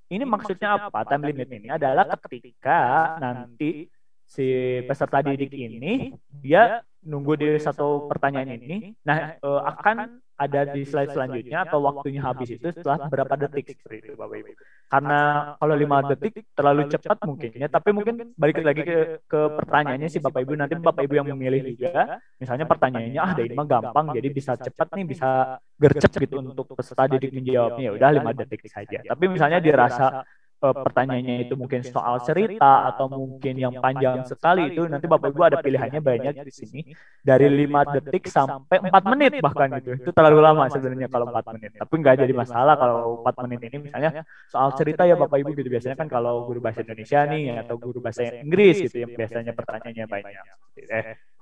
Ini maksudnya apa? Time limit ini adalah ketika nanti si peserta didik ini dia nunggu di satu pertanyaan ini, nah akan ada di slide selanjutnya atau waktunya habis itu setelah berapa detik seperti itu Bapak Ibu. Karena kalau 5 detik terlalu cepat mungkin ya, tapi mungkin balik lagi ke pertanyaannya si Bapak Ibu, nanti Bapak Ibu yang memilih juga. Misalnya pertanyaannya ini mah gampang, jadi bisa cepat nih, bisa gercep gitu untuk peserta didik menjawabnya, ya udah 5 detik saja. Tapi misalnya dirasa pertanyaannya itu mungkin soal cerita atau mungkin yang panjang sekali, itu nanti Bapak Ibu ada pilihannya banyak di sini, dari 5 detik sampai 4 menit bahkan gitu. Itu terlalu lama sebenarnya kalau 4 menit. Tapi nggak jadi masalah kalau 4 menit ini misalnya soal cerita ya Bapak Ibu gitu. Biasanya kan kalau guru bahasa Indonesia nih atau guru bahasa Inggris gitu yang biasanya pertanyaannya banyak.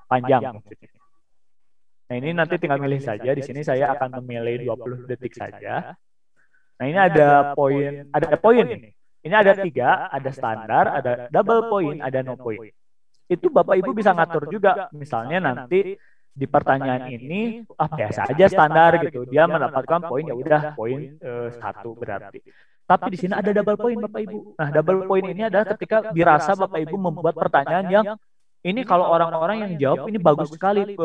Panjang maksudnya. Nah, ini nanti tinggal milih saja. Di sini saya akan memilih 20 detik saja. Nah, ini ada poin ini. Ini ada 3, ada standar, ada double point, ada no point. Itu Bapak Ibu bisa ngatur juga. Misalnya nanti di pertanyaan ini biasa aja standar gitu, dia mendapatkan poin, ya udah poin 1 berarti. Tapi di sini ada double point Bapak Ibu. Nah, double point ini adalah ketika dirasa Bapak Ibu membuat pertanyaan yang ini kalau orang-orang yang jawab ini bagus sekali,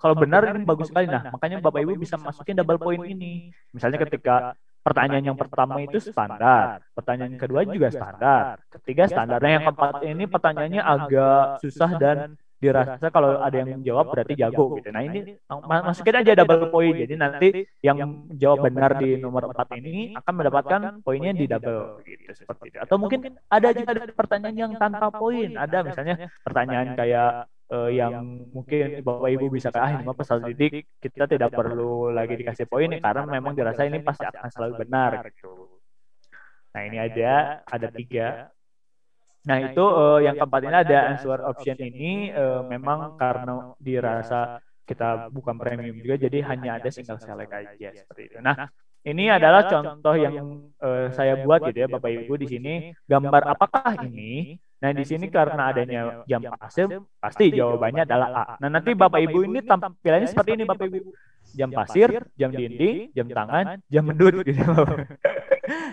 kalau benar ini bagus sekali. Nah, makanya Bapak Ibu bisa masukin double point ini. Misalnya ketika pertanyaan yang pertama itu standar, pertanyaan kedua juga standar, ketiga standar. Nah, yang keempat ini pertanyaannya agak susah dan dirasa kalau ada yang jawab berarti jago gitu. Nah ini masukin aja double point. Jadi nanti yang jawab benar di nomor 4 ini akan mendapatkan poinnya di double gitu seperti itu. Atau mungkin ada juga ada pertanyaan yang tanpa poin. Ada misalnya pertanyaan kayak yang mungkin Bapak Ibu bisa kayak ini mah peserta didik kita tidak perlu lagi dikasih poin karena memang dirasa ini pasti akan selalu benar gitu. Nah ini ada 3. Nah itu yang keempat ini ada answer option ini memang karena dirasa kita bukan premium juga jadi hanya ada single select aja seperti itu. Nah ini adalah contoh yang saya buat gitu ya Bapak Ibu di sini gambar apakah ini? Nah di sini karena adanya jam pasir pasti jawabannya adalah A. Nah nanti Bapak Ibu ini tampilannya seperti ini Bapak Ibu. Jam pasir, jam dinding, jam tangan, jam mendut gitu.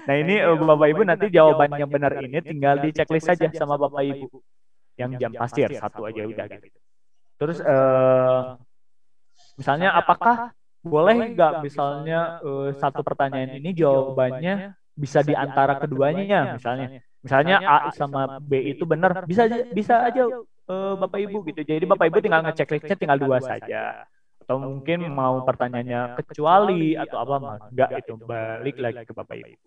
Nah ini Bapak Ibu nanti jawaban yang benar ini tinggal di checklist saja sama Bapak Ibu. Yang jam pasir 1 aja udah gitu. Terus misalnya apakah boleh nggak misalnya satu pertanyaan ini jawabannya bisa di antara keduanya misalnya A sama B itu benar bisa aja Bapak Ibu gitu. Jadi Bapak Ibu tinggal ngecek listnya tinggal 2 saja. Atau mungkin mau pertanyaannya kecuali atau apa enggak itu balik lagi ke Bapak Ibu.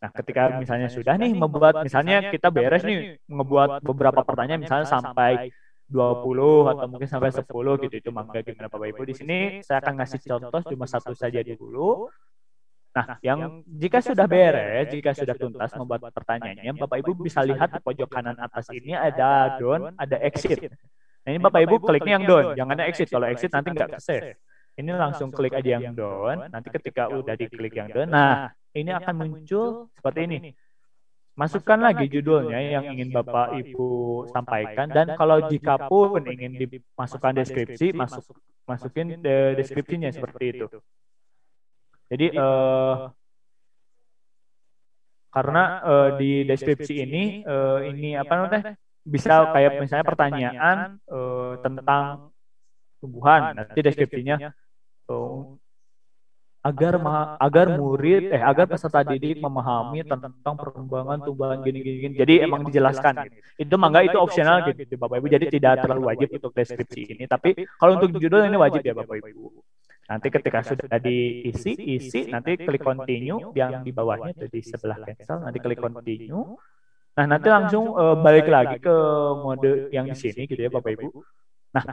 Nah, ketika misalnya sudah nih membuat misalnya kita beres nih ngebuat beberapa pertanyaan misalnya sampai 20 atau mungkin sampai 10 gitu itu mangga gimana Bapak Ibu. Di sini saya akan ngasih contoh cuma 1 saja dulu. Nah, yang jika sudah beres, jika sudah tuntas membuat pertanyaannya, Bapak Ibu bisa lihat di pojok kanan atas ini ada done, ada exit. Nah, ini Bapak Ibu kliknya yang done, jangan ada exit. Kalau exit nanti nggak ke save. Ini langsung klik aja yang done. Nanti ketika udah diklik yang done, nah ini akan muncul seperti ini. Masukkan lagi judulnya yang ingin Bapak Ibu sampaikan dan kalau jika pun ingin dimasukkan deskripsi, masukin deskripsinya seperti itu. Jadi karena di deskripsi ini apa namanya bisa kayak misalnya pertanyaan tentang tumbuhan, nanti deskripsinya agar peserta didik memahami tentang perkembangan tumbuhan gini. Jadi emang dijelaskan gitu. Itu mangga itu opsional gitu Bapak Ibu. Jadi tidak terlalu wajib untuk deskripsi ini. Tapi kalau untuk judul ini wajib ya Bapak Ibu. Nanti ketika sudah diisi nanti klik continue yang di bawahnya itu di sebelah cancel nanti klik continue. Nah nanti langsung balik lagi ke mode yang di sini gitu ya Bapak Ibu. Nah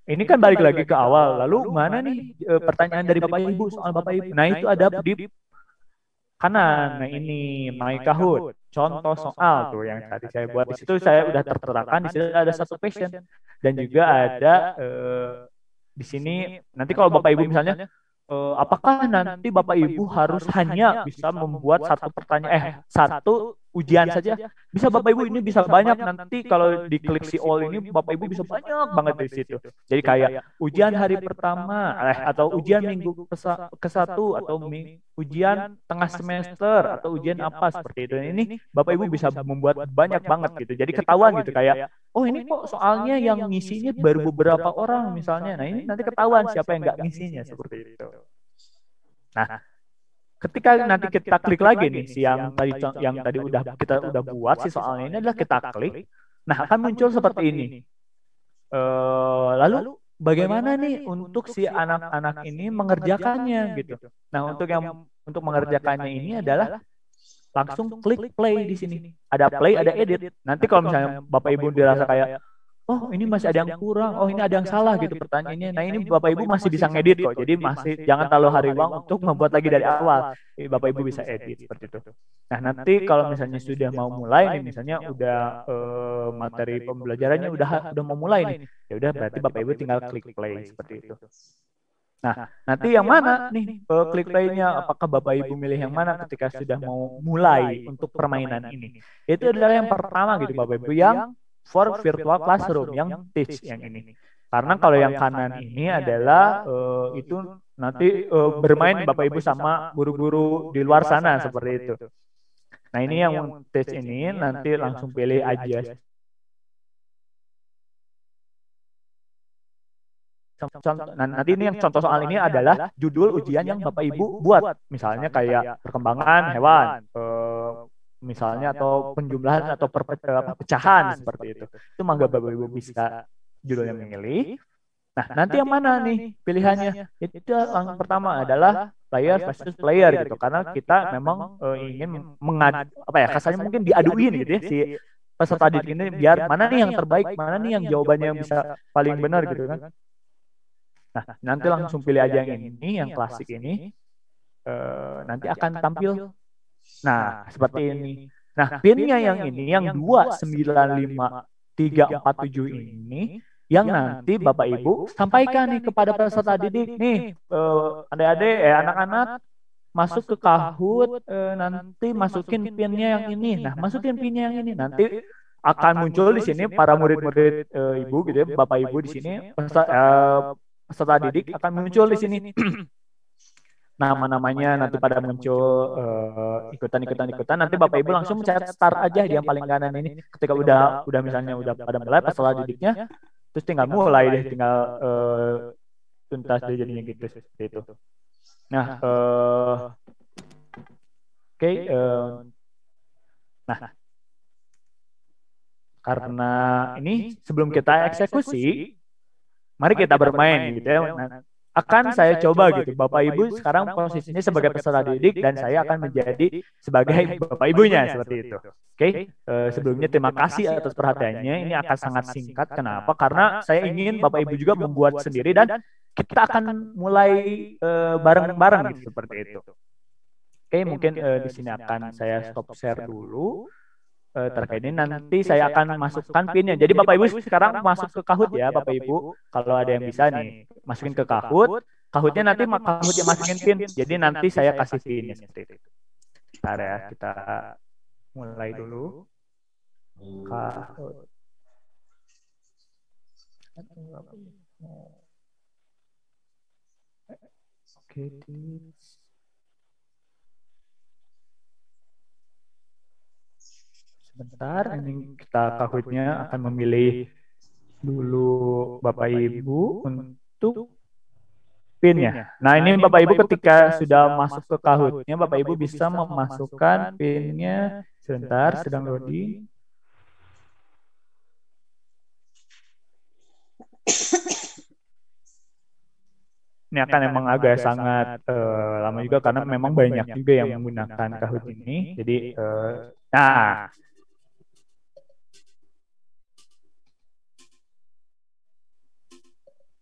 ini kan balik lagi ke awal. Lalu mana nih pertanyaan dari Bapak Ibu soal Bapak Ibu? Nah itu ada di kanan. Nah ini My Kahoot, contoh soal tuh yang tadi saya buat di situ saya udah terterakan di sini ada 1 question dan juga ada di sini nanti kalau Bapak Ibu misalnya apakah nanti Bapak Ibu harus hanya bisa membuat 1 pertanyaan 1 ujian saja? Bisa Bapak Ibu ini bisa banyak nanti kalau diklik si all ini Bapak Ibu bisa banyak banget di situ. Jadi kayak ujian hari pertama atau ujian minggu ke-1 atau ujian tengah semester atau ujian apa seperti itu. Ini Bapak Ibu bisa membuat banyak banget gitu. Jadi ketahuan gitu kayak oh ini kok soalnya yang ngisinya baru beberapa orang misalnya. Nah ini nanti ketahuan siapa yang nggak ngisinya seperti itu. Nah, ketika nanti kita klik lagi nih si yang tadi kita udah buat si soalnya ini adalah kita klik, nah akan muncul seperti ini. Lalu bagaimana nih untuk si anak-anak ini mengerjakannya gitu. Nah untuk mengerjakannya ini adalah langsung klik play di sini. Ada play, ada edit. Nanti kalau misalnya Bapak Ibu dirasa kayak oh ini masih ada yang kurang, oh ini ada yang salah gitu pertanyaannya. Nah ini Bapak Ibu masih bisa ngedit kok. Jadi masih jangan terlalu hariwang untuk membuat lagi dari awal. Bapak Ibu bisa edit seperti itu. Nah nanti kalau misalnya sudah mau mulai nih, misalnya udah materi pembelajarannya udah mau mulai nih, ya udah berarti Bapak Ibu tinggal klik play seperti itu. Nah nanti yang mana nih klik play-nya? Apakah Bapak Ibu milih yang mana ketika sudah mau mulai untuk permainan ini? Itu adalah yang pertama gitu Bapak Ibu yang for virtual classroom yang teach yang ini. Karena kalau yang kanan ini adalah itu nanti bermain Bapak Ibu sama guru-guru di luar sana seperti itu. Nah ini yang teach ini nanti langsung pilih aja. Nah, nanti ini yang contoh soal ini adalah judul ujian yang Bapak Ibu buat. Misalnya kayak perkembangan hewan, misalnya atau penjumlahan atau pecahan seperti itu. Itu mangga Bapak Ibu bisa judulnya memilih. Nah, nanti yang mana nih pilihannya? Itu yang pertama adalah player versus player gitu. Karena kita memang ingin mengadu apa ya, kasarnya mungkin diaduin gitu ya si peserta didik ini biar mana nih yang terbaik, mana nih yang jawabannya yang bisa paling benar gitu kan. Nah, nanti langsung pilih aja yang ini, yang klasik ini. Nanti akan tampil. Nah, seperti ini. Nah, pinnya yang ini, yang 295347 ini, yang nanti Bapak Ibu sampaikan nih kepada peserta didik nih, adik-adik, anak-anak masuk ke Kahoot, nanti masukin pinnya yang ini. Nah, masukin pinnya yang ini, nanti akan muncul di sini para murid-murid ibu gitu ya, Bapak Ibu di sini, peserta didik akan muncul di sini. Nama-namanya nanti pada muncul ikutan nanti Bapak Ibu langsung mencet start aja di yang paling kanan ini. Ketika udah misalnya udah pada mulai peserta didiknya, terus tinggal mulai deh, tinggal tuntas deh jadinya gitu seperti itu. Nah, oke, nah karena ini sebelum kita eksekusi, mari kita bermain gitu ya. Akan saya coba gitu, Bapak Ibu sekarang posisinya sebagai peserta didik dan saya akan menjadi sebagai Bapak Ibunya seperti itu. Oke, sebelumnya terima kasih atas perhatiannya. Ini akan sangat singkat. Kenapa? Karena saya ingin Bapak Ibu juga membuat sendiri dan kita akan mulai bareng-bareng gitu seperti itu. Oke, mungkin di sini akan saya stop share dulu. Terkait ini nanti saya akan masukkan pinnya. Jadi Bapak Ibu sekarang masuk ke Kahoot ya Bapak Ibu. Kalau ada yang bisa nih masukin ke Kahoot. Kahootnya nanti Kahootnya masukin pin. Jadi nanti saya kasih pinnya seperti itu. Bentar ya, kita mulai dulu. Kahoot. Oke, sebentar, ini kita Kahootnya akan memilih dulu Bapak Ibu untuk pinnya. Nah, ini Bapak Ibu ketika sudah masuk ke Kahootnya, Bapak Ibu bisa memasukkan pinnya. Sebentar, sedang loading. Ini akan emang agak sangat lama juga karena memang banyak juga yang menggunakan Kahoot ini. Jadi, nah.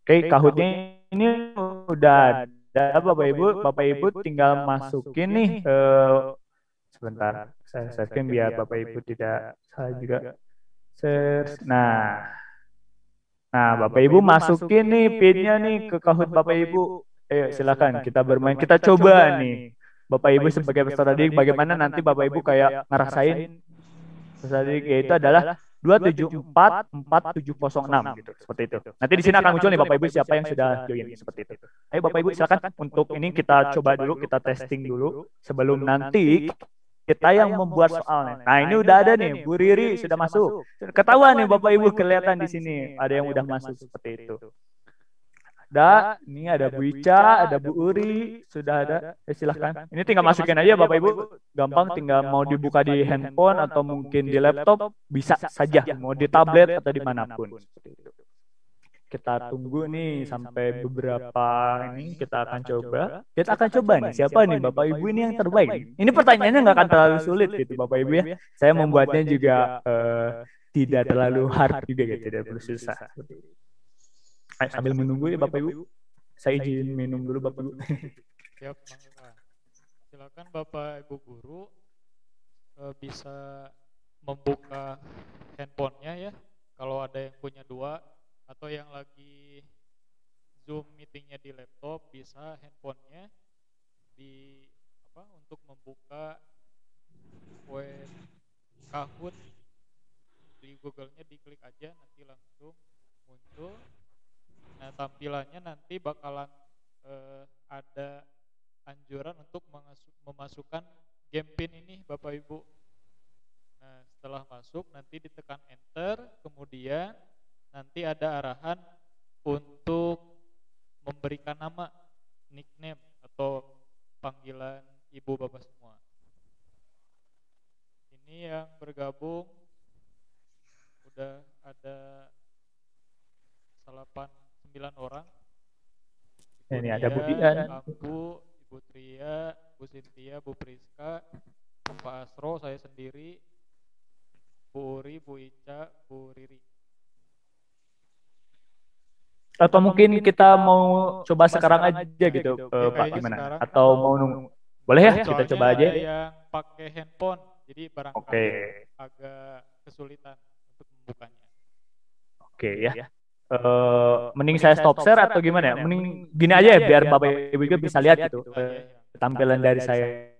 Oke, Kahootnya ini udah ada Bapak Ibu tinggal masukin nih sebentar saya searching biar Bapak Ibu tidak salah juga. Nah, Bapak Ibu masukin nih pinnya nih ke Kahoot Bapak Ibu. Ayo silakan kita bermain, kita coba nih. Bapak Ibu sebagai peserta didik bagaimana nanti Bapak Ibu kayak ngerasain peserta didik yaitu adalah 2744706 gitu seperti itu. Nanti di sini akan muncul nih Bapak Ibu siapa yang sudah join seperti itu. Ayo Bapak Ibu silakan untuk ini kita coba dulu, kita testing dulu sebelum nanti kita yang membuat soalnya. Nah, ini udah ada nih Bu Riri sudah masuk. Ketahuan nih Bapak Ibu kelihatan di sini ada yang udah masuk seperti itu. Ini ada Bu Ica, ada Bu Uri, sudah ada. Silahkan. Ini tinggal masukin aja Bapak Ibu. Gampang, tinggal mau dibuka di handphone atau mungkin di laptop, bisa saja. Mau di tablet atau dimanapun. Kita tunggu nih sampai beberapa ini kita akan coba. Kita akan coba nih siapa nih Bapak Ibu ini yang terbaik. Ini pertanyaannya nggak akan terlalu sulit gitu Bapak Ibu ya. Saya membuatnya juga tidak terlalu hard juga gitu, tidak perlu susah. Sambil menunggu ya Bapak Ibu, saya izin minum dulu Bapak Ibu. Siap, silakan Bapak Ibu guru bisa membuka handphonenya ya. Kalau ada yang punya dua atau yang lagi Zoom meetingnya di laptop, bisa handphonenya di untuk membuka web Kahoot di Google-nya, diklik aja nanti langsung muncul. Nah, tampilannya nanti bakalan ada anjuran untuk memasukkan game pin ini Bapak Ibu. Nah, setelah masuk nanti ditekan enter, kemudian nanti ada arahan untuk memberikan nama, nickname atau panggilan ibu bapak semua. Ini yang bergabung udah ada 8 9 orang. Ini Ibu ada Nia, Budian. Ambu, Ibu Tria, Bu Sintia, Bu Priska, Pak Asro, saya sendiri, Bu Uri, Bu Ica, Bu Riri. Atau mungkin kita mau coba sekarang aja gitu, Ya, Pak, kayaknya gimana? sekarang. Atau mau nunggu? Boleh ya, kita Soalnya coba aja. ada yang pakai handphone, jadi barangkali Oke. agak kesulitan untuk membukanya. Oke ya. Mending saya stop share atau gimana ya? Mending gini aja ya, biar Bapak Ibu juga bisa lihat gitu Itu aja ya. tampilan dari saya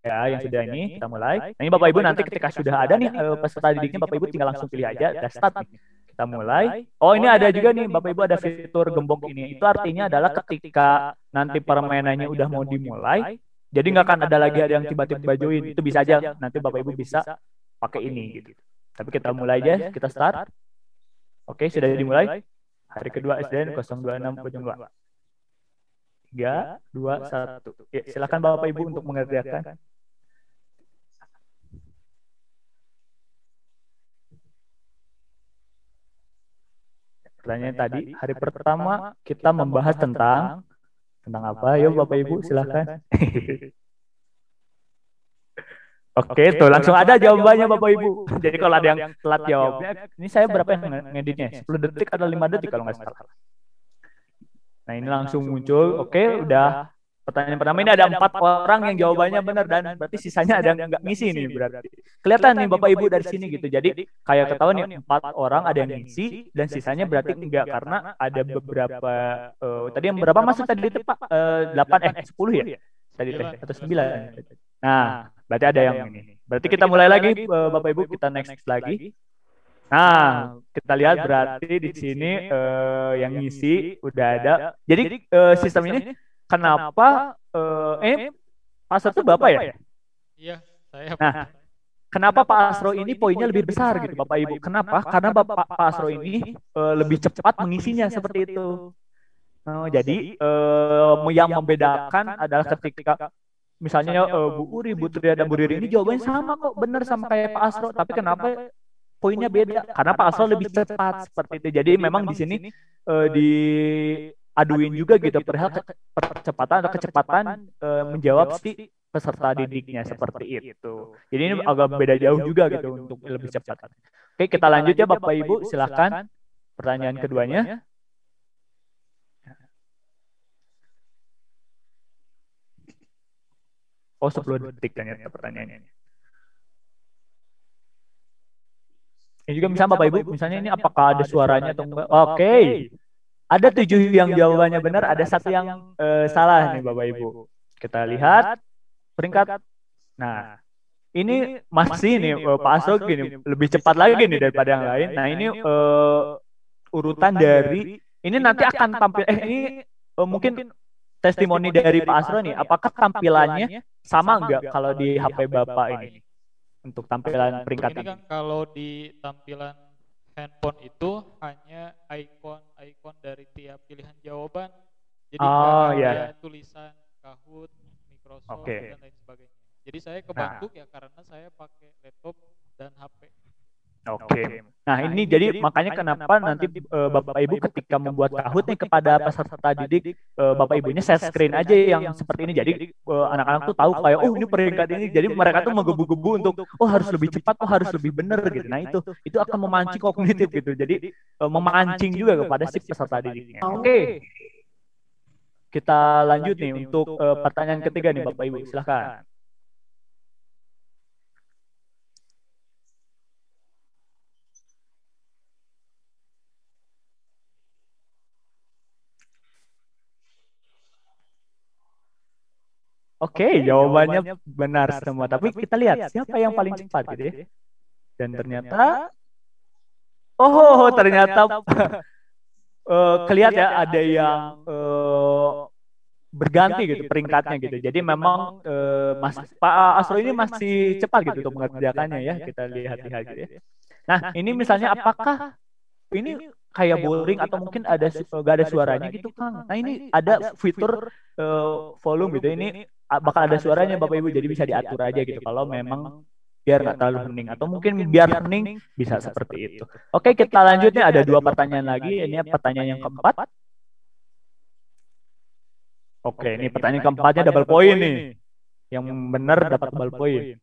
ya yang sudah ini. Kita mulai. Nah, ini Bapak Ibu nanti ketika sudah ada nih peserta didiknya, Bapak Ibu tinggal langsung pilih aja, udah start nih. Kita mulai. Oh, ini ada juga nih Bapak Ibu, ada fitur gembok ini. Itu artinya adalah ketika nanti permainannya udah mau dimulai, jadi nggak akan ada lagi ada yang tiba-tiba join. Itu bisa aja nanti Bapak Ibu bisa pakai ini gitu. Tapi kita mulai aja, kita start. Oke, sudah dimulai. Hari kedua SDN 02602. 3, 2, 1. Ya, silakan Bapak Ibu untuk mengerjakan. Pertanyaan tadi, hari pertama kita membahas tentang apa? Yuk Bapak Ibu silakan. Oke, tuh langsung ada jawabannya Bapak Ibu. Jadi kalau ada yang telat jawabnya, ini saya berapa yang ngeditnya? 10 detik atau 5 detik kalau nggak salah. Nah, ini langsung muncul. Oke, udah. Pertanyaan pertama ini ada 4 orang yang jawabannya benar, dan berarti sisanya ada yang nggak ngisi nih berarti. Kelihatan nih Bapak Ibu dari sini gitu. Jadi kayak ketahuan nih 4 orang ada yang ngisi dan sisanya berarti enggak, karena ada beberapa tadi yang berapa masuk tadi itu Pak? 8 10 ya? Tadi atau 9. Nah, berarti ada yang ini. Berarti kita mulai lagi Bapak Ibu, kita next lagi. Nah, kita lihat berarti di sini yang ngisi udah ada. Jadi sistem ini kenapa Pak Asro itu Bapak ya? Iya, saya. Nah, kenapa Pak Asro ini poinnya lebih besar gitu Bapak Ibu? Kenapa? Karena Pak Asro ini lebih cepat mengisinya seperti itu. Jadi yang membedakan adalah ketika misalnya Bu Uri, Bu Tria, dan Bu Riri ini jawabannya sama kok, benar sama kayak Pak Asro, tapi kenapa poinnya beda? Karena Pak Asro lebih cepat seperti itu. Jadi memang di sini diaduin juga gitu perihal percepatan atau kecepatan menjawab si peserta didiknya seperti itu. Jadi ini agak beda jauh juga gitu untuk lebih cepat. Oke, kita lanjut ya Bapak Ibu, silakan pertanyaan keduanya. Oh, 10 detik ternyata pertanyaannya. Ini juga misalnya Bapak Ibu, misalnya ini apakah ada suaranya atau enggak? Oke. Ada 7 yang jawabannya benar, ada 1 yang salah nih Bapak Ibu. Kita lihat peringkat. Nah, ini masih nih Pak Asro gini, lebih cepat lagi nih daripada yang lain. Nah, ini urutan dari ini nanti akan tampil ini mungkin testimoni dari Pak Asro nih, apakah tampilannya sama enggak kalau di HP Bapak ini untuk tampilan peringkat ini? Kan kalau di tampilan handphone itu hanya ikon dari tiap pilihan jawaban. Jadi ada tulisan Kahoot, Microsoft, dan lain sebagainya. Jadi saya kebantu ya karena saya pakai laptop dan HP. Oke. Nah, ini jadi makanya kenapa nanti Bapak Ibu ketika membuat Kahoot nih kepada peserta didik, Bapak Ibunya share screen aja yang seperti ini. Jadi anak-anak tuh tahu kayak oh ini peringkat ini. Jadi mereka tuh menggebu-gebu untuk oh harus lebih cepat, oh harus lebih benar gitu. Nah, itu akan memancing kognitif gitu. Jadi memancing juga kepada si peserta didiknya. Oke. Kita lanjut nih untuk pertanyaan ketiga nih Bapak Ibu, silakan. Oke, jawabannya benar semua. Tapi kita lihat siapa yang paling cepat gitu ya. Dan ternyata, ternyata kelihatan ya ada yang berganti gitu peringkatnya gitu. Jadi memang Pak Asro ini masih cepat gitu untuk mengerjakannya ya. Kita lihat-lihat gitu ya. Nah, ini misalnya apakah ini kayak boring atau mungkin ada gak ada suaranya gitu Kang. Nah, ini ada fitur volume gitu. Ini bakal ada suaranya Bapak Ibu, jadi bisa diatur aja gitu kalau memang biar nggak terlalu hening, atau mungkin biar hening bisa seperti itu. Oke, kita lanjutnya ada 2 pertanyaan lagi. Ini pertanyaan yang keempat. Oke, ini pertanyaan keempatnya double point nih. Yang benar dapat double point.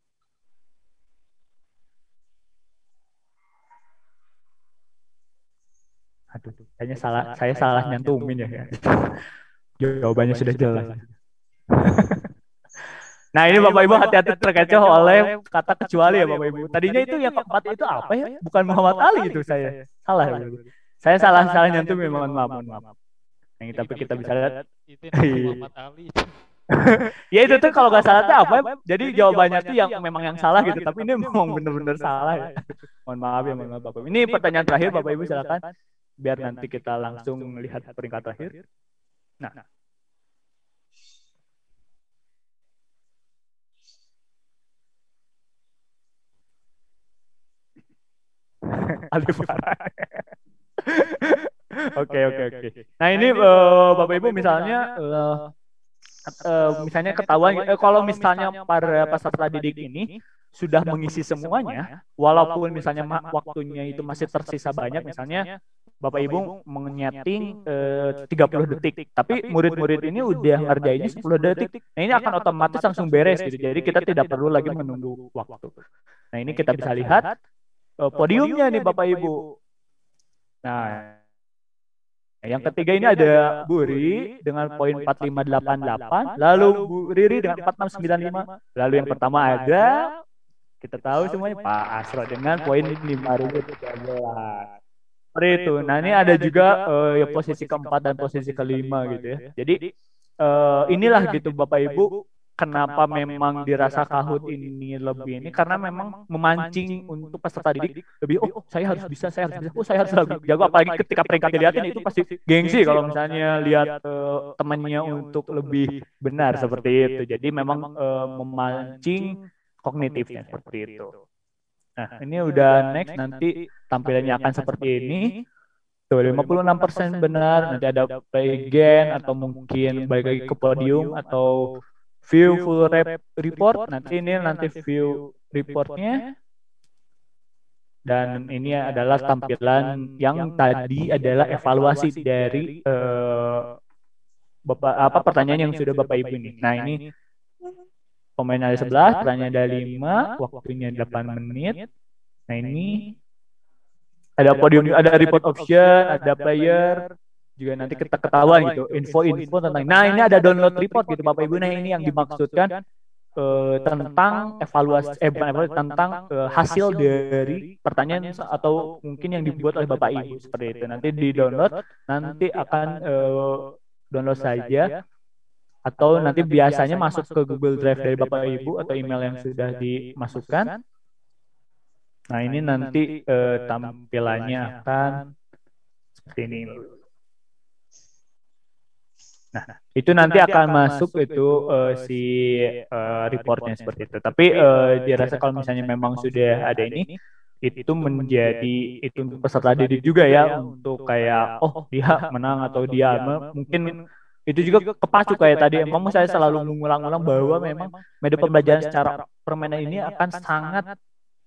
Aduh, kayaknya saya salah nyantumin ya. Jawabannya sudah jelas. Nah, ini Bapak Ibu hati-hati terkecoh oleh kata kecuali ya Bapak Ibu. Tadinya itu yang keempat itu apa ya? Bukan Muhammad Ali itu saya. Salah ya. Saya salah nyantumin, mohon maaf. Yang tapi kita bisa lihat itu Muhammad Ali. Ya itu tuh kalau nggak salah tuh apa? Jadi jawabannya tuh yang memang yang salah gitu. Tapi ini memang bener-bener salah ya. Mohon maaf Bapak Ibu. Ini pertanyaan terakhir Bapak Ibu silakan. Biar nanti kita langsung lihat peringkat terakhir. Nah. Alif Oke. Nah ini Bapak Ibu misalnya misalnya ketahuan kalau misalnya para peserta didik ini sudah mengisi semuanya, walaupun misalnya waktunya itu masih tersisa banyak, misalnya Bapak Ibu menyeting 30 detik, tapi murid-murid ini udah ngerjainnya 10 detik. Nah ini akan otomatis langsung beres gitu. Jadi kita tidak perlu lagi menunggu waktu. Nah ini kita bisa lihat podiumnya nih Bapak Ibu. Nah, yang ketiga ini ada Bu Riri dengan poin 4588, lalu Bu Riri dengan 4695, lalu yang pertama ada, kita tahu semuanya, Pak Asro dengan poin 5013. Seperti itu. Nah ini ada juga ya posisi keempat dan posisi kelima gitu ya. Jadi inilah gitu Bapak Ibu, kenapa memang dirasa Kahoot ini lebih ini, karena memang memancing untuk peserta didik lebih, saya harus bisa, saya harus lebih jago, apalagi ketika peringkat dilihatin itu pasti gengsi kalau misalnya lihat temannya untuk lebih benar seperti itu. Jadi memang memancing kognitifnya seperti itu. Nah ini udah next, nanti tampilannya akan seperti ini. Tuh 56% benar, nanti ada play again atau mungkin balik lagi ke podium atau view full report. Nanti view reportnya, dan ini adalah tampilan yang tadi adalah evaluasi dari pertanyaan yang sudah Bapak Ibu ini. Nah ini pemain ada 11, pertanyaan ada 5, waktunya 8 menit. Nah ini ada podium, ada report option, ada player, juga nanti kita ketahuan gitu info-info tentang. Nah ini ada download report gitu Bapak Ibu. Nah ini yang dimaksudkan tentang evaluasi tentang hasil dari pertanyaan atau mungkin yang dibuat oleh Bapak Ibu seperti itu. Nanti di download, nanti akan download saja, atau nanti biasanya masuk ke Google Drive dari Bapak Ibu atau email yang sudah dimasukkan. Nah ini nanti tampilannya akan seperti ini. Nah itu nanti akan masuk itu si reportnya seperti itu. Tapi dirasa kalau misalnya memang sudah ada ini, itu menjadi itu untuk peserta didik juga ya, untuk kayak dia menang atau dia mungkin itu juga kepacu kayak tadi. Memang saya selalu mengulang-ulang bahwa memang media pembelajaran secara permainan ini akan sangat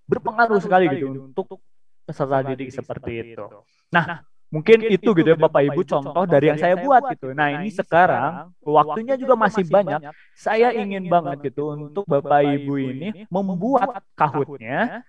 berpengaruh sekali gitu untuk peserta didik seperti itu. Nah, mungkin itu gitu ya Bapak Ibu contoh dari yang saya buat gitu. Nah, ini sekarang waktunya juga masih banyak. Saya ingin banget gitu untuk Bapak Ibu ini membuat Kahoot-nya.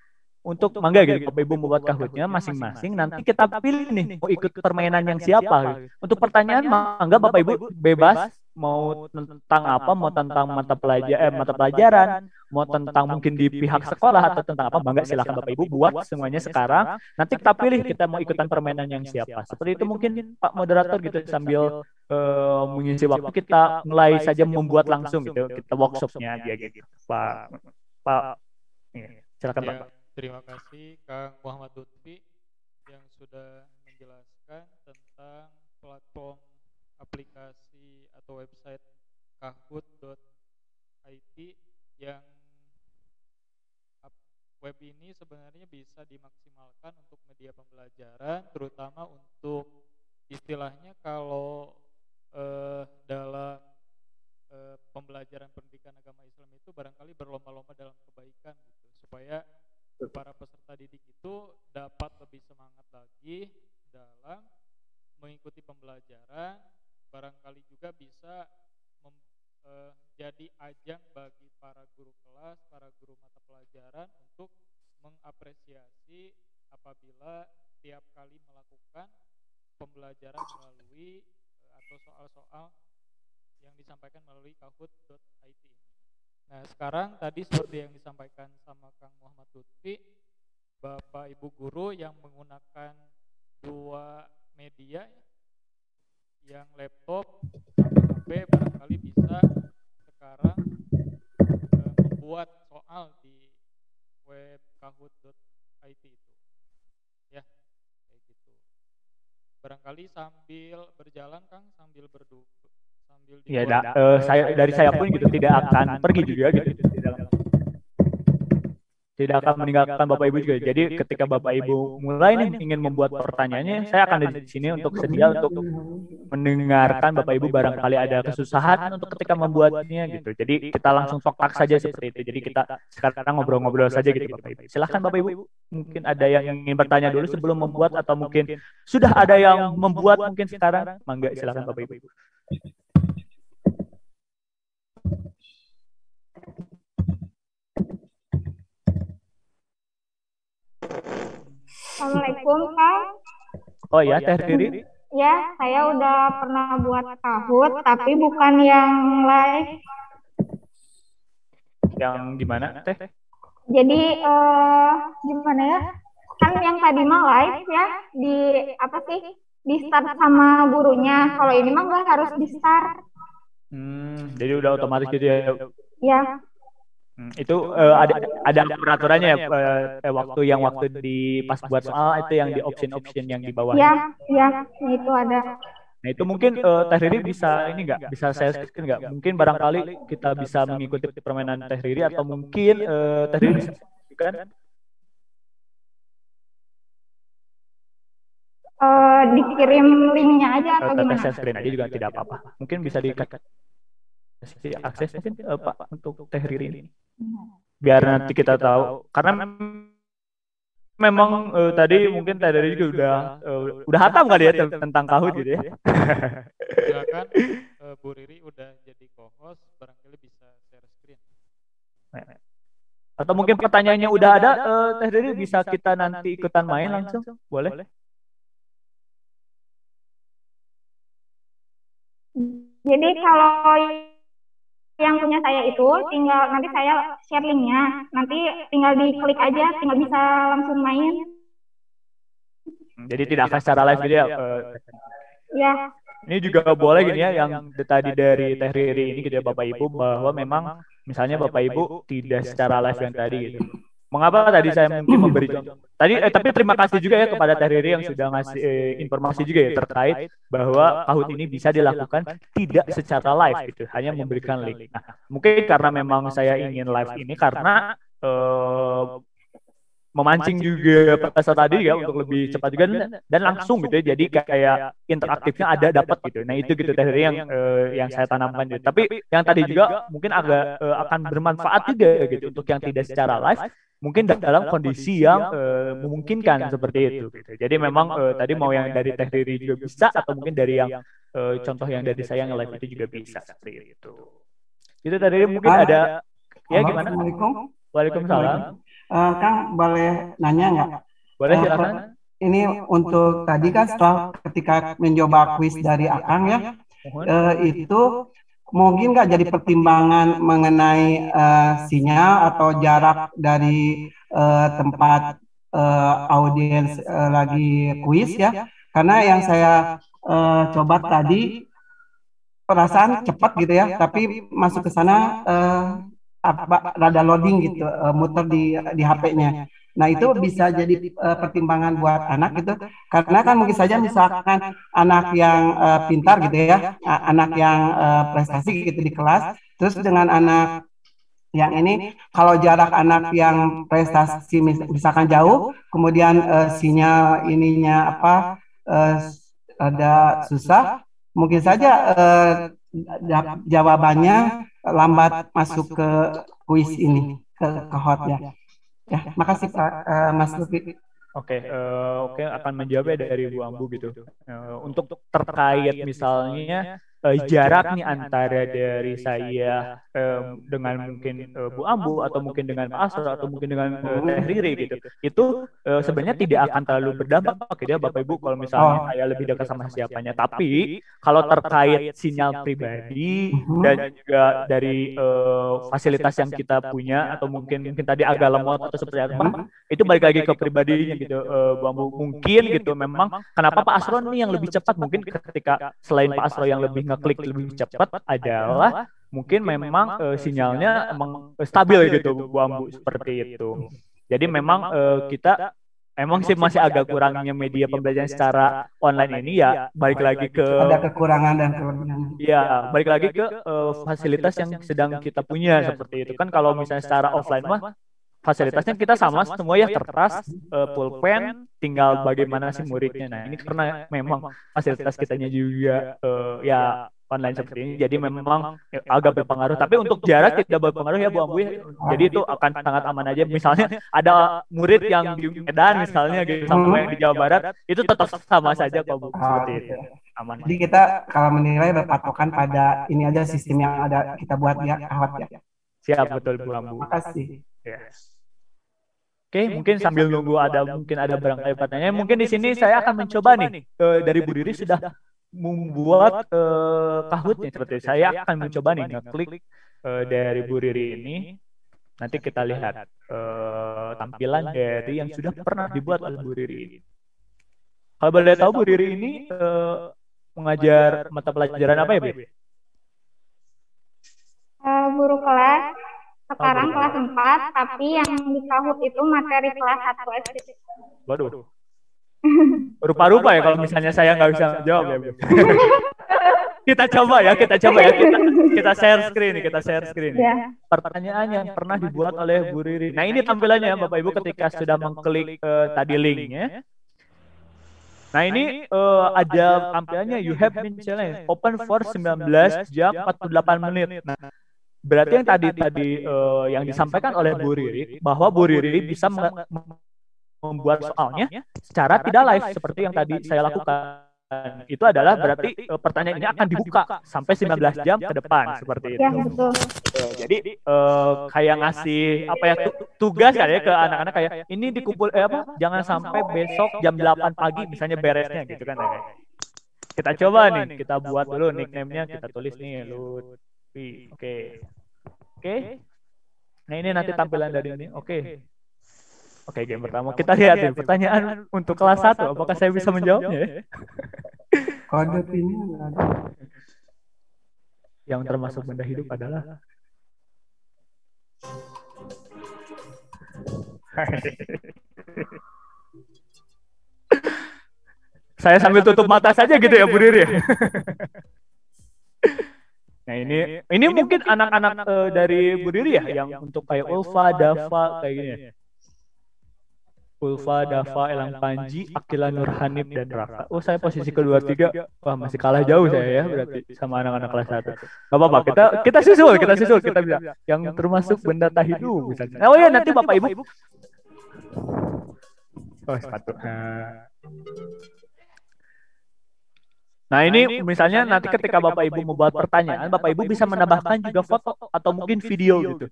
Untuk mangga gitu Bapak Ibu membuat Kahoot-nya masing-masing. Nanti kita pilih nih mau ikut permainan yang siapa. Untuk pertanyaan mangga Bapak Ibu bebas, mau tentang apa, mau tentang mata pelajaran, mau tentang mungkin di pihak sekolah atau tentang apa, mangga silakan Bapak Ibu buat semuanya sekarang. Nanti kita pilih kita mau ikutan permainan yang siapa. Seperti itu mungkin Pak moderator gitu, sambil mengisi waktu kita mulai saja membuat langsung gitu. Kita workshopnya aja gitu. Pak silakan Pak. Terima kasih Kang Muhammad Lutfi yang sudah menjelaskan tentang platform aplikasi atau website kahoot.it yang web ini sebenarnya bisa dimaksimalkan untuk media pembelajaran, terutama untuk istilahnya kalau dalam pembelajaran pendidikan agama Islam itu barangkali berlomba-lomba dalam kebaikan gitu. supaya para peserta didik itu dapat lebih semangat lagi dalam mengikuti pembelajaran, barangkali juga bisa jadi ajang bagi para guru kelas, para guru mata pelajaran untuk mengapresiasi apabila tiap kali melakukan pembelajaran melalui atau soal-soal yang disampaikan melalui kahoot.it ini. Nah, sekarang tadi seperti yang disampaikan sama Kang Muhammad Lutfi, Bapak Ibu guru yang menggunakan dua media, yang laptop sama HP, barangkali bisa sekarang membuat soal di web kahoot.it itu. Ya, kayak gitu. Barangkali sambil berjalan Kang, sambil berdua, sambil Ya, saya pun gitu tidak akan pergi juga gitu. Tidak akan meninggalkan Bapak Ibu juga. Jadi ketika Bapak Ibu mulai nih ingin membuat pertanyaannya, saya akan di sini untuk sedia untuk mendengarkan Bapak Ibu barangkali ada kesusahan untuk ketika membuatnya gitu. Jadi kita langsung talk saja seperti itu. Jadi kita sekarang ngobrol-ngobrol saja gitu Bapak Ibu. Silahkan Bapak Ibu. Mungkin ada yang ingin bertanya dulu sebelum membuat atau mungkin sudah ada yang membuat mungkin sekarang. Mangga silahkan Bapak Ibu. Assalamualaikum, Kang. Oh ya, Teh Riri. Ya, saya udah pernah buat Kahoot, tapi bukan yang live. Yang gimana, Teh? Jadi, gimana ya? Kan yang tadi mah live ya, di apa sih? Di start sama gurunya. Kalau ini mah nggak harus di start. Jadi udah otomatis gitu ya. Ya. Itu ada peraturannya ya, waktu di pas buat soal itu yang di option yang di bawah. Ya, itu ada. Nah itu mungkin Teh Riri bisa ini nggak, bisa saya screen nggak? Mungkin barangkali kita bisa mengikuti permainan Teh Riri atau mungkin Teh Riri bisa kan? Dikirim linknya aja atau gimana? Saya screen aja juga tidak apa-apa. Mungkin bisa dikasih akses mungkin Pak untuk Teh Riri ini. Biar nanti kita tahu, karena memang tadi mungkin Teh Riri juga udah hatam kali ya tentang Kahoot gitu ya. Silakan Bu Riri udah jadi co-host, barangkali bisa share screen. Atau mungkin pertanyaannya udah ada, Teh Riri bisa kita nanti ikutan main langsung, boleh? Jadi kalau yang punya saya itu tinggal nanti saya share linknya, nanti tinggal diklik aja, tinggal bisa langsung main. Jadi tidak akan secara live gitu ya? Ya. Ini juga boleh gini ya, yang tadi dari Teh Riri ini gitu ya Bapak Ibu, bahwa memang misalnya Bapak Ibu tidak secara live yang tadi gitu. Mengapa tadi saya mungkin memberi contoh? Tapi terima kasih juga ya kepada Teh Riri yang sudah ngasih informasi juga ya terkait bahwa Kahoot ini bisa dilakukan tidak secara live gitu, hanya memberikan link. Nah, mungkin karena memang saya ingin live ini karena memancing juga peserta tadi ya untuk lebih cepat juga dan langsung gitu ya, jadi kayak interaktifnya ada dapat gitu. Nah itu gitu Teh Riri yang saya tanamkan gitu. Tapi yang tadi juga mungkin agak akan bermanfaat juga gitu untuk yang tidak secara live, mungkin dalam kondisi yang memungkinkan seperti itu gitu. Jadi memang tadi mau yang dari Teh Riri juga bisa, atau mungkin dari yang contoh yang dari saya yang live itu juga bisa seperti itu. Itu Teh Riri mungkin ada ya gimana? Waalaikumsalam. Kang boleh nanya nggak? Boleh silakan. Ini untuk tadi kan setelah ketika mencoba kuis dari Akang ya, itu mungkin nggak jadi pertimbangan mengenai sinyal atau jarak dari tempat audiens lagi kuis ya? Karena yang saya coba tadi perasaan cepat gitu ya, tapi masuk ke sana rada loading gitu, muter di HP-nya. Nah itu bisa jadi pertimbangan buat anak gitu, karena kan mungkin saja misalkan anak yang pintar gitu ya, anak yang prestasi gitu di kelas, terus dengan anak yang ini, kalau jarak anak yang prestasi misalkan jauh, kemudian sinyal ininya ada susah, mungkin saja jawabannya lambat masuk ke kuis ini, ke Kahoot ya. Ya, makasih Pak Mas Lutfi. Oke, akan menjawabnya dari Bu Ambu gitu. Untuk terkait misalnya jarak nih antara dari saya dengan mungkin Bu Ambu atau mungkin dengan Pak Asro atau mungkin dengan Teh Riri gitu. Itu sebenarnya tidak akan terlalu berdampak gitu ya Bapak Ibu kalau misalnya saya lebih dekat sama siapanya. Tapi kalau terkait sinyal pribadi dan juga dari fasilitas yang kita punya atau mungkin tadi agak lemot atau seperti apa, itu balik lagi ke pribadinya gitu Bu Ambu. Mungkin gitu memang kenapa Pak Asro nih yang lebih cepat, mungkin ketika selain Pak Asro yang lebih ngeklik lebih cepat adalah mungkin memang sinyalnya emang stabil gitu Bu Ambu, seperti itu. Jadi memang kita emang sih masih agak kurangnya media pembelajaran secara online ini, ya balik lagi ke Ada kekurangan dan kelebihan. ya balik lagi ke fasilitas yang sedang kita punya seperti itu kan. Kalau misalnya secara offline mah fasilitasnya kita sama semua ya, kertas, pulpen, tinggal bagaimana sih muridnya. Nah ini karena memang fasilitas kitanya juga ya online seperti ini, jadi memang agak berpengaruh. Tapi untuk jarak tidak berpengaruh ya Bu Ambu ya. Jadi itu akan sangat aman aja. Misalnya ada murid yang di Medan misalnya gitu sama yang di Jawa Barat, itu tetap sama saja kok Bu, seperti itu. Aman. Jadi kita kalau menilai berpatokan pada ini aja, sistem yang ada kita buat ya, Ahwat ya. Siap, betul Bu Ambu. Makasih. Yes. Oke, mungkin sambil nunggu mungkin ada barangkali pertanyaan. Mungkin di sini saya akan mencoba nih dari Bu Riri sudah membuat Kahootnya seperti itu. Saya akan mencoba nih ngeklik dari Bu Riri ini. Nanti kita lihat tampilan dari yang sudah pernah dibuat oleh Bu Riri ini. Kalau boleh tahu Bu Riri ini mengajar mata pelajaran apa ya, Bu? Guru kelas. Sekarang kelas 4, tapi yang di Kahoot itu materi kelas 1 SD. Waduh. Rupa-rupa ya kalau misalnya saya nggak bisa jawab ya, Bu. Kita coba ya. Kita share screen. Ya. Pertanyaan yang pernah dibuat oleh Bu Riri. Nah, ini tampilannya Bapak Ibu ketika sudah mengklik tadi linknya. Nah, ini ada tampilannya you have been challenged open for 19 jam 48 menit. Nah, berarti yang tadi yang disampaikan oleh Bu Riri bahwa Bu Riri bisa membuat soalnya secara tidak live seperti yang tadi saya lakukan. Itu adalah berarti pertanyaan ini akan dibuka sampai 19 jam ke depan seperti itu. Ya, betul. Jadi kayak ngasih apa ya tugas kan ya ke anak-anak, kayak ini dikumpul jangan sampai besok jam 8 pagi misalnya beresnya gitu kan ya. Kita coba nih, kita buat dulu nickname-nya, kita tulis nih Lutfi. Oke. Nah, ini nanti tampilan dari ini. Oke, game pertama. Kita lihat nih pertanyaan untuk kelas 1. Apakah saya bisa menjawabnya ya? Kode ini ada. Yang termasuk benda hidup adalah saya sambil tutup mata saja gitu ya Bu Riri. Nah, ini mungkin anak-anak dari Bu Riri ya yang untuk kayak Ulfa, Dafa kayak gini ya. Ulfa, Dafa, Elang Panji, Akila Nurhanib dan Raka. Oh, saya posisi kedua tiga. Wah, masih kalah jauh saya ya berarti sama anak-anak kelas 1. Gak apa-apa, kita susul, kita bisa. Yang termasuk benda tak hidup misalnya. Oh ya, nanti Bapak Ibu. Oh, sepatu. Nah, ini misalnya nanti ketika Bapak Ibu membuat pertanyaan, Bapak Ibu bisa menambahkan juga foto atau mungkin video gitu.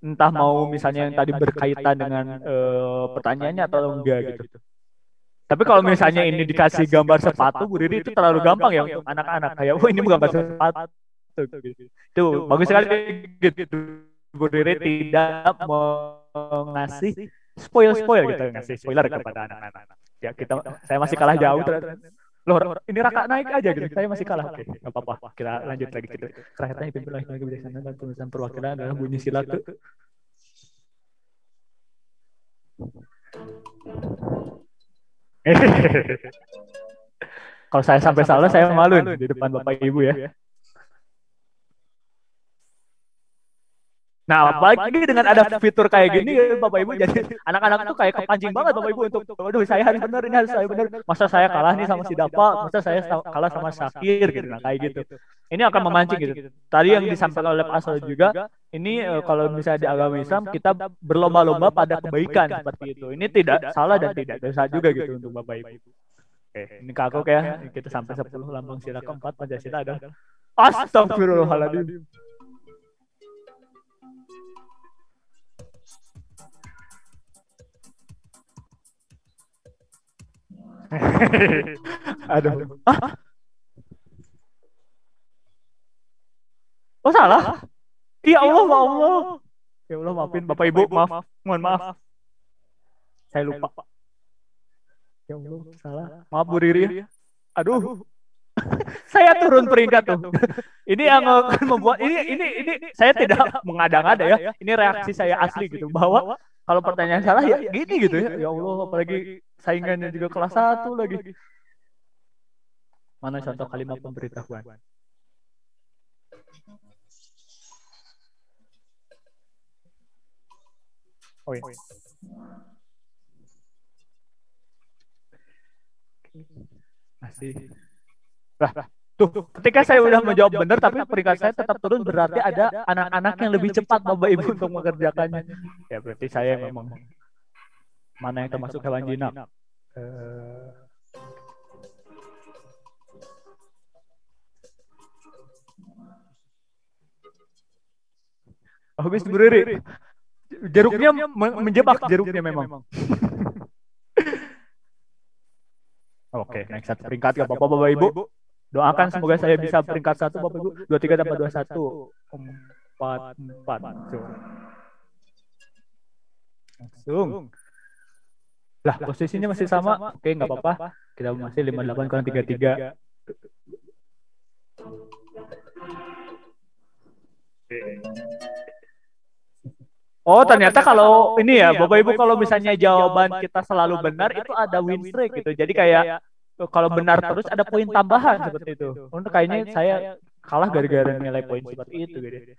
Entah mau misalnya yang tadi berkaitan dengan pertanyaannya atau enggak gitu. Tapi kalau misalnya ini dikasih gambar sepatu, Bu Riri, itu terlalu gampang ya untuk anak-anak. Kayak, oh ini gambar sepatu. Itu bagus sekali gitu. Bu Riri tidak mau ngasih spoil gitu, ngasih spoiler kepada anak-anak. Ya saya masih kalah jauh. Loh, ini Raka naik aja gitu. Saya masih kalah. Oke, enggak apa-apa. Kita lanjut lagi gitu. Terakhirnya pimpin lagi kebijaksanaan dan tulisan perwakilan adalah bunyi sila ke. Kalau saya sampai salah, saya malu di depan Bapak Ibu ya. Nah, apalagi dengan ada fitur kayak gini ya Bapak Ibu, jadi anak-anak tuh kayak kepancing banget Bapak Ibu untuk, waduh saya harus benar, ini harus saya benar. Masa saya kalah nih sama si Dapa, masa saya kalah sama Syakir gitu, nah kayak gitu. Ini akan memancing gitu. Tadi yang disampaikan oleh Pak Asal juga, ini kalau misalnya di agama Islam kita berlomba-lomba pada kebaikan seperti itu. Ini tidak salah dan tidak dosa juga gitu untuk Bapak Ibu. Oke, ini kakak ya. Kita sampai 10 lambang sila keempat Pancasila adalah Astagfirullahaladzim. Aduh. Oh salah? Ya Allah, ya Allah. Ya Allah, maafin Bapak Ibu, maaf. Mohon maaf. Saya lupa. Ya Allah, salah. Maaf Bu Riri. Aduh. Saya turun peringkat tuh. Ini yang akan membuat ini saya tidak mengada-ngada ya. Ini reaksi saya asli gitu bahwa kalau pertanyaan salah ya gini gitu ya. Ya Allah, apalagi saingannya juga kelas 1 lagi. Mana contoh kalimat pemberitahuan? Oh iya. Masih. Lah, tuh, ketika saya udah menjawab benar tapi peringkat saya tetap turun, berarti ada anak-anak yang lebih cepat Bapak Ibu untuk mengerjakannya. Ya berarti saya memang mana yang termasuk hewan jinak. Habis Bu Riri. Jeruknya menjebak jeruknya memang. Oke, naik satu peringkat gak apa-apa Bapak Ibu. Doakan semoga saya bisa peringkat 1 Bapak Ibu. 23 tambah 21. 44. Langsung. Lah, posisinya masih sama. Oke, nggak apa-apa. Kita masih 58 kurang 33. Oh, ternyata kalau ini ya, Bapak Ibu, kalau misalnya jawaban kita selalu benar, itu ada win streak gitu. Jadi kayak kalau benar terus ada poin tambahan seperti itu. Untuk kayaknya saya kalah gara-gara nilai poin seperti itu gitu.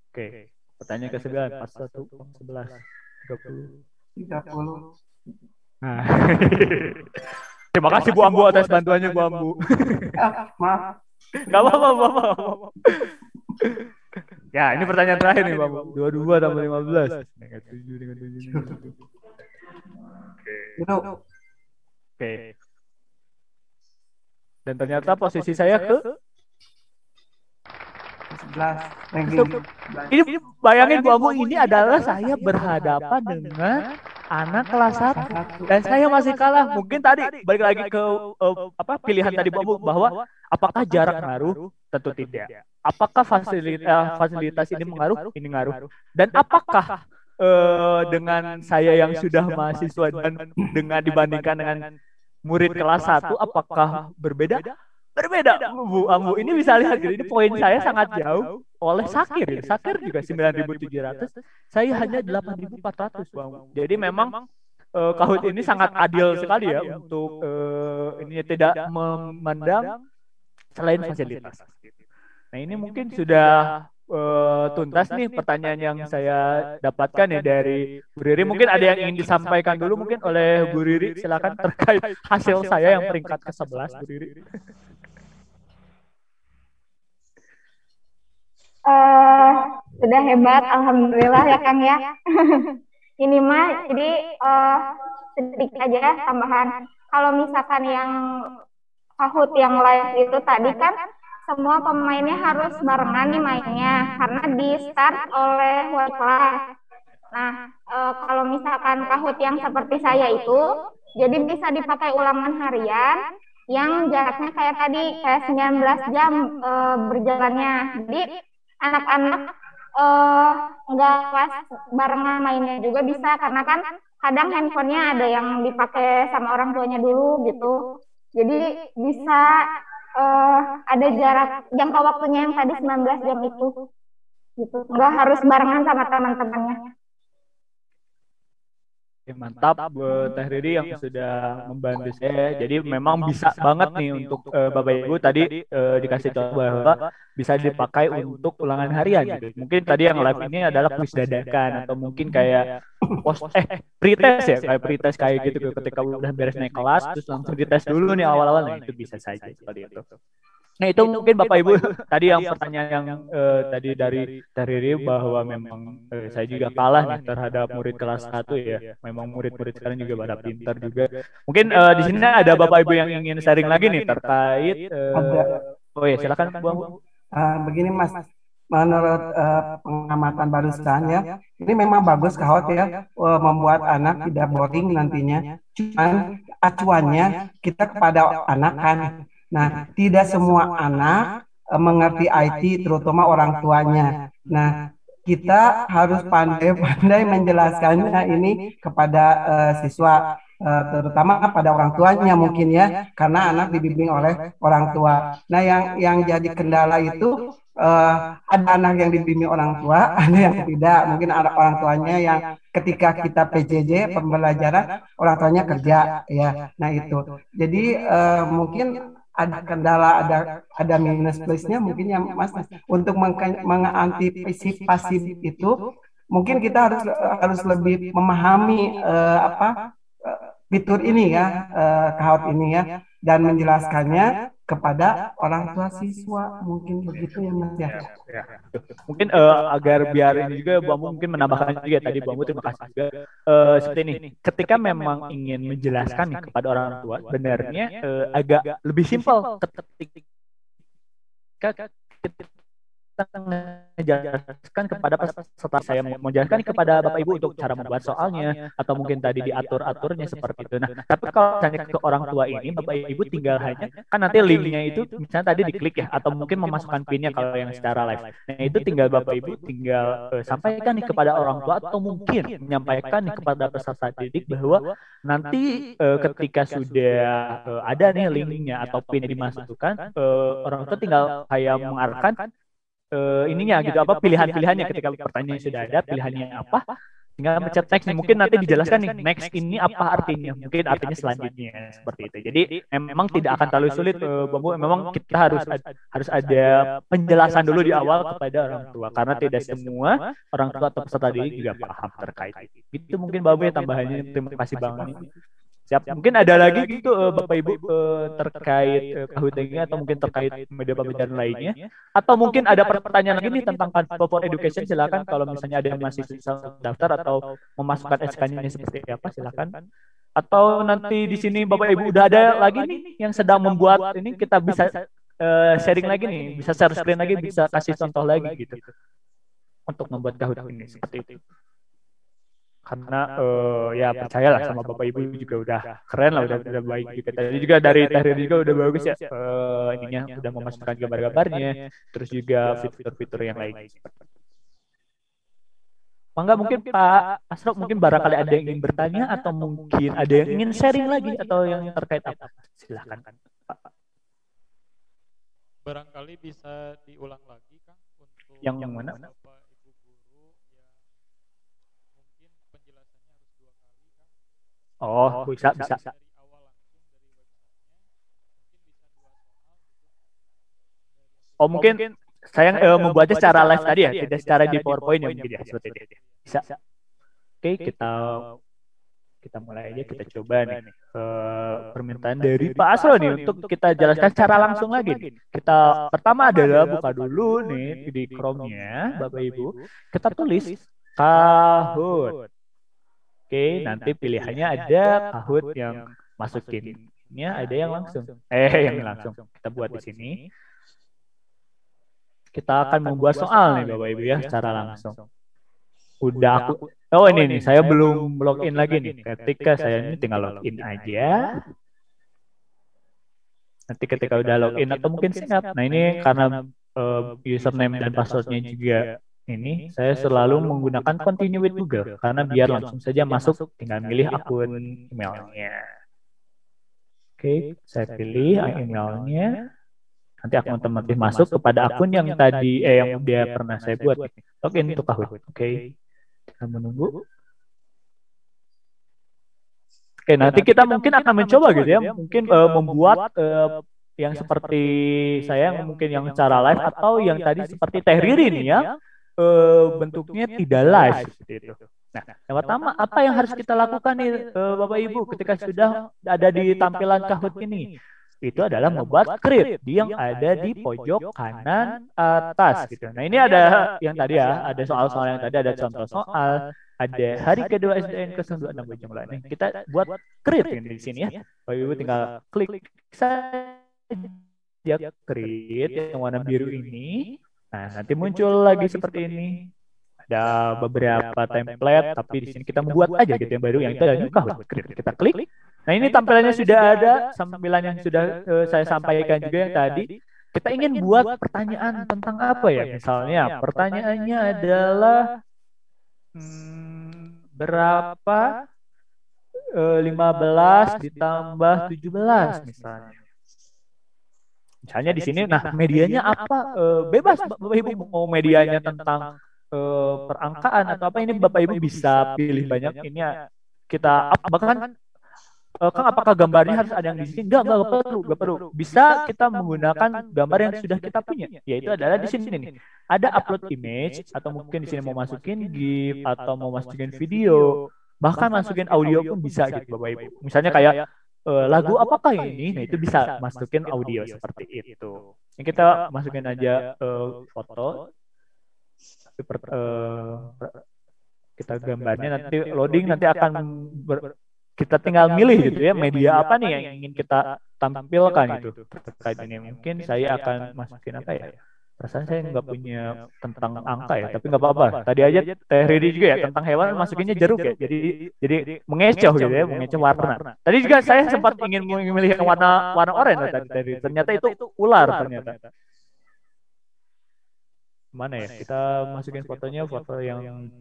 Oke, pertanyaan ke-9, pas 1, 11, 30. Nah. Terima kasih Bu Ambu atas bantuannya Bu Ambu. Maaf. Gak apa-apa. Ya, ini pertanyaan terakhir nih, Bang. 22 tambah 15. Dengan 7. Oke. Dan ternyata posisi saya ke 11. Ini bayangin Bu Ambu, ini adalah saya berhadapan dengan anak kelas 1 dan saya masih kalah. Mungkin tadi balik lagi ke pilihan tadi Bu Ambu bahwa apakah jarak ngaruh? Tentu tidak. Apakah fasilitas ini mengaruh? Ini ngaruh. Dan apakah dengan saya yang sudah mahasiswa dan dengan dibandingkan dengan murid kelas 1 apakah berbeda? Berbeda Bu Ambu. Ini bisa lihat gitu. Ini poin saya sangat jauh oleh Sakir. Sakir juga 9.700. Saya hanya 8.400 Bu Ambu. Jadi memang Kahoot ini sangat adil sekali ya untuk ini tidak memandang selain fasilitas. Nah ini mungkin sudah tuntas nih pertanyaan yang saya dapatkan ya dari Bu Riri. Mungkin ada yang ingin disampaikan dulu mungkin oleh Bu Riri. Silakan terkait hasil saya yang peringkat ke-11 Bu Riri. Sudah hebat, alhamdulillah ya Kang ya. Ini mah jadi sedikit aja tambahan. Kalau misalkan yang Kahoot yang live itu tadi kan semua pemainnya harus barengan nih mainnya karena di start oleh wali kelas. Nah, kalau misalkan Kahoot yang seperti saya itu, jadi bisa dipakai ulangan harian yang jaraknya kayak tadi, kayak 19 jam berjalannya. Jadi anak-anak nggak pas barengan mainnya juga bisa, karena kan kadang handphonenya ada yang dipakai sama orang tuanya dulu gitu. Jadi bisa ada jarak jangka waktunya yang tadi 19 jam itu gitu. Nggak harus barengan sama teman-temannya. Mantap buat Teh Riri yang sudah membantu saya. Jadi memang bisa banget nih untuk Bapak Ibu tadi dikasih tahu bahwa bisa dipakai untuk ulangan harian gitu. Mungkin tadi yang live ini adalah kuis dadakan atau mungkin kayak pretest ya, kayak pretest kayak gitu ketika udah beres naik kelas terus langsung dites dulu nih awal-awal. Nah, itu bisa saja seperti itu. Nah itu mungkin Bapak Ibu tadi yang pertanyaan yang tadi dari Rio bahwa memang saya juga kalah nih terhadap murid kelas 1 ya. Memang murid-murid sekarang juga pada pintar juga. Mungkin di sini ada Bapak Ibu yang ingin sharing lagi nih terkait Ada. oh ya silakan Bu. Begini Mas, menurut pengamatan barusan ya, ini memang bagus Kahot ya, membuat anak tidak boring nantinya. Cuman acuannya kita kepada anak kan. Nah, tidak semua anak mengerti IT, terutama orang tuanya. Nah, kita harus pandai-pandai menjelaskannya ini kepada siswa, terutama pada orang tuanya mungkin ya, karena anak dibimbing oleh orang tua. Nah, yang jadi kendala itu ada anak yang dibimbing orang tua, ada yang tidak. Mungkin ada orang tuanya yang ketika kita PJJ pembelajaran, orang tuanya kerja, ya. Nah itu. Jadi mungkin ada kendala, ada minus plusnya mungkin ya Mas. Untuk mengantisipasi itu, mungkin kita harus lebih memahami fitur ini ya, Kahot ini ya, dan menjelaskannya kepada orang tua siswa, mungkin begitu ya Mas ya. Ya. Mungkin agar biar ini juga Bu Ambu mungkin menambahkan juga tadi Bu Ambu terima kasih juga seperti ini. Ketika memang ingin menjelaskan nih kepada orang tua, sebenarnya agak lebih simpel ketika kita menjelaskan kepada setelah saya menjelaskan kepada Bapak Ibu untuk cara membuat soalnya atau mungkin tadi diatur-aturnya seperti itu. Nah, tapi kalau misalnya ke orang tua ini Bapak Ibu tinggal hanya kan nanti linknya itu misalnya tadi diklik ya atau mungkin memasukkan pinnya kalau yang secara live. Nah, itu tinggal Bapak Ibu tinggal sampaikan nih kepada orang tua atau mungkin menyampaikan nih kepada peserta didik bahwa nanti ketika sudah ada nih linknya atau pinnya dimasukkan orang tua tinggal kayak mengarahkan ininya gitu apa pilihan-pilihannya ketika pertanyaannya sudah ada pilihannya apa tinggal mencet next nih mungkin nanti dijelaskan nih next ini apa artinya mungkin artinya selanjutnya seperti itu jadi memang tidak akan terlalu sulit memang kita harus ada penjelasan dulu di awal kepada orang tua karena tidak semua orang tua atau peserta didik juga paham terkait itu mungkin Bapak ya tambahannya terima kasih banget. Siap. Mungkin ada lagi gitu Bapak Ibu terkait Kahutnya atau mungkin terkait media pembelajaran lainnya atau mungkin ada pertanyaan lagi nih tentang Canva for Education silakan kalau misalnya ada yang masih bisa daftar atau memasukkan SK-nya seperti apa silakan atau nanti di sini Bapak Ibu udah ada lagi nih yang sedang membuat ini kita bisa sharing lagi nih bisa share screen lagi bisa kasih contoh lagi gitu untuk membuat Kahut ini seperti itu. Karena ya percayalah sama Bapak Ibu juga udah keren lah udah baik juga tadi juga dari Tahrir juga udah bagus ya ininya udah memasukkan gambar-gambarnya terus juga fitur-fitur yang lain. Mangga mungkin Pak Asrop mungkin barangkali ada yang ingin bertanya atau mungkin ada yang ingin sharing lagi atau yang terkait apa silakan Pak. Barangkali bisa diulang lagi Kang untuk yang mana? Oh, bisa. Oh, mungkin saya membuatnya secara live tadi ya, tidak secara di PowerPoint ya mungkin ya, seperti itu. Bisa. Oke, kita mulai aja, kita coba nih permintaan dari Pak Asro nih untuk kita jelaskan secara langsung lagi nih. Kita pertama adalah buka dulu nih di Chrome-nya, Bapak Ibu. Kita tulis Kahut. Oke, nanti pilihannya ada Kahut yang masukinnya, ada yang langsung. Yang langsung. Kita buat di sini. Kita akan membuat soal nih Bapak Ibu ya, secara langsung. Udah aku, ini nih, saya belum login lagi nih. Ketika saya ini tinggal login aja. Nanti ketika udah login atau mungkin siap. Nah ini karena username dan passwordnya juga ini saya selalu menggunakan continue with Google karena biar langsung saja masuk tinggal milih akun emailnya. Oke, saya pilih emailnya. Nanti akun otomatis masuk kepada akun yang tadi yang dia pernah saya buat. Login untuk Kahut. Oke. Kita menunggu. Oke, nanti kita mungkin akan mencoba gitu ya, mungkin membuat yang seperti saya mungkin yang secara live atau yang tadi seperti Tahrir ini ya. Bentuknya tidak live seperti itu. Nah, yang pertama apa yang harus kita lakukan nih Bapak Ibu ketika sudah ada di tampilan Kahut ini? itu adalah membuat grid yang ada di pojok kanan atas gitu. Nah, ini ada yang tadi ya, ada soal-soal yang tadi, ada contoh soal, ada hari kedua SDN ke 96 Bojongloa. Nih, kita buat grid ini di sini ya. Bapak Ibu tinggal klik saja grid yang warna biru ini. Nah, nanti muncul lagi seperti ini. Ada beberapa template, tapi di sini kita membuat aja gitu yang baru, yang itu ada new Kahoot grid. Kita klik. Nah, ini tampilannya sudah ada, tampilan yang sudah saya sampaikan juga yang tadi. Kita ingin buat pertanyaan tentang apa ya? Misalnya, pertanyaannya adalah berapa 15 ditambah 17 misalnya. Misalnya di sini, nah medianya apa? Bebas Bapak Ibu mau medianya tentang perangkaan atau apa, ini Bapak Ibu bisa pilih banyak. Ini kita bahkan Kang, apakah gambarnya harus ada yang di sini? Enggak perlu. Bisa kita menggunakan gambar yang sudah kita punya, yaitu adalah di sini nih. Ada upload image, atau mungkin di sini mau masukin GIF atau mau masukin video, bahkan masukin audio pun bisa gitu Bapak Ibu. Misalnya kayak lagu apakah ini? Nah, itu bisa masukin audio seperti itu. Ini kita masukin aja foto. Kita gambarnya nanti loading, nanti akan kita tinggal milih gitu ya, media apa nih yang ingin kita tampilkan gitu terkait ini. Mungkin saya akan masukin apa ya, perasaan saya nggak punya tentang angka ya, tapi nggak apa-apa. Tadi aja Teh Riri juga ya tentang hewan, masukinnya jeruk ya, jadi mengecoh gitu ya, mengecoh warna. Tadi juga saya sempat ingin memilih yang warna oranye tadi, ternyata itu ular ternyata. Mana ya, kita masukin fotonya, foto yang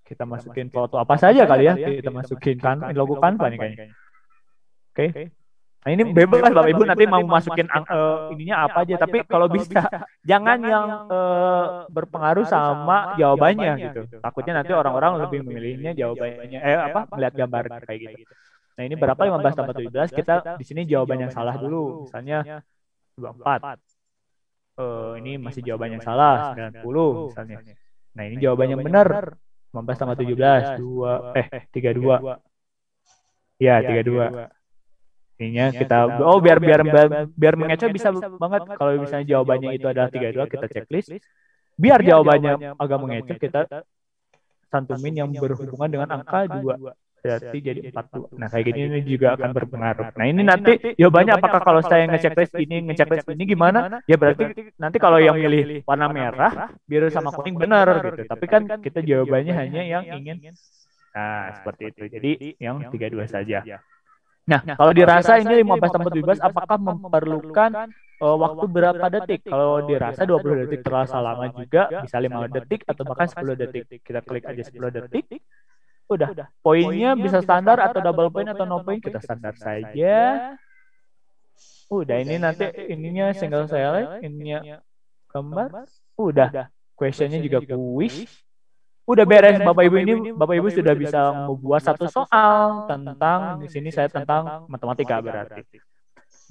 kita masukin foto apa saja kali ya, kita masukin kan logo Canva nih kayaknya. Oke. Nah, ini bebas Bapak Ibu nanti mau masukin ininya apa aja, tapi kalau bisa jangan yang berpengaruh sama jawabannya gitu. Takutnya nanti orang-orang lebih memilihnya jawabannya melihat gambar kayak gitu. Nah, ini berapa 15 tambah 17, kita di sini jawaban yang salah dulu. Misalnya 24. Ini masih jawaban yang salah, 90 misalnya. Nah, ini jawaban yang benar. 15 tambah 17, 32. Ya, 32. Ininya kita biar mengecoh bisa banget. Kalau misalnya jawabannya itu adalah 32, kita checklist. Biar jawabannya agak mengecoh, kita cantumin yang berhubungan dengan angka 2. Berarti jadi 42. Nah, kayak gini ini juga akan berpengaruh. Nah, ini nanti jawabannya apakah kalau saya ngechecklist ini gimana? Ya berarti nanti kalau yang milih warna merah, biru sama kuning benar gitu. Tapi kan kita jawabannya hanya yang ingin. Nah, seperti itu. Jadi yang 32 saja. Nah, kalau dirasa ini 15 tambah 17, apakah memerlukan waktu berapa detik? Kalau dirasa 20 detik terasa lama juga, bisa 5 detik atau bahkan 10 detik. Kita klik aja 10 detik. Udah, poinnya bisa standar atau double point atau no point, kita standar saja. Udah, ini nanti ininya single select, ininya gambar. Udah, questionnya juga quiz. Udah beres Bapak Ibu, ini Bapak Ibu sudah bisa membuat satu soal tentang, di sini saya tentang matematika berarti.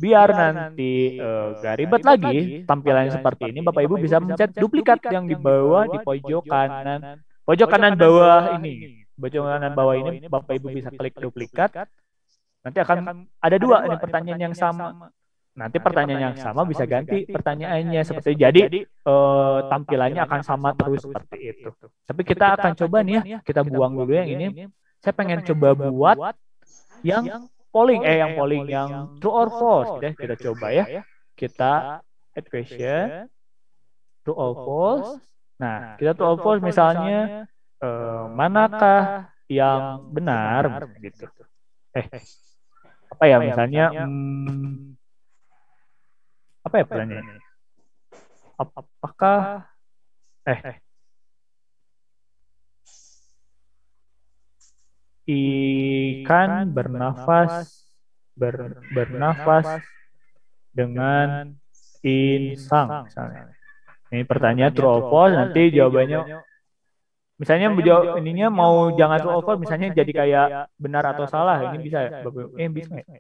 Biar nanti gak ribet lagi tampilannya seperti ini, Bapak Ibu bisa mencet duplikat yang di bawah di pojok kanan bawah ini. Pojok kanan bawah ini Bapak Ibu bisa klik duplikat. Nanti akan ada 2 ini pertanyaan yang sama. Nanti pertanyaan yang sama bisa ganti pertanyaannya seperti jadi tampilannya akan sama terus seperti itu. Tapi kita akan coba nih ya, kita buang dulu yang ini. Saya pengen coba buat yang polling yang true or false deh, kita coba ya. Kita add question true or false. Nah, kita true or false misalnya manakah yang benar gitu. Apa ya misalnya apa ya pertanyaannya? Apakah ikan bernafas dengan insang misalnya. Ini pertanyaan true or false, nanti jawabannya misalnya ininya mau jangan true or false, misalnya jadi kayak benar atau salah. Ini bisa ya Bapak Ibu? Bisa nggak?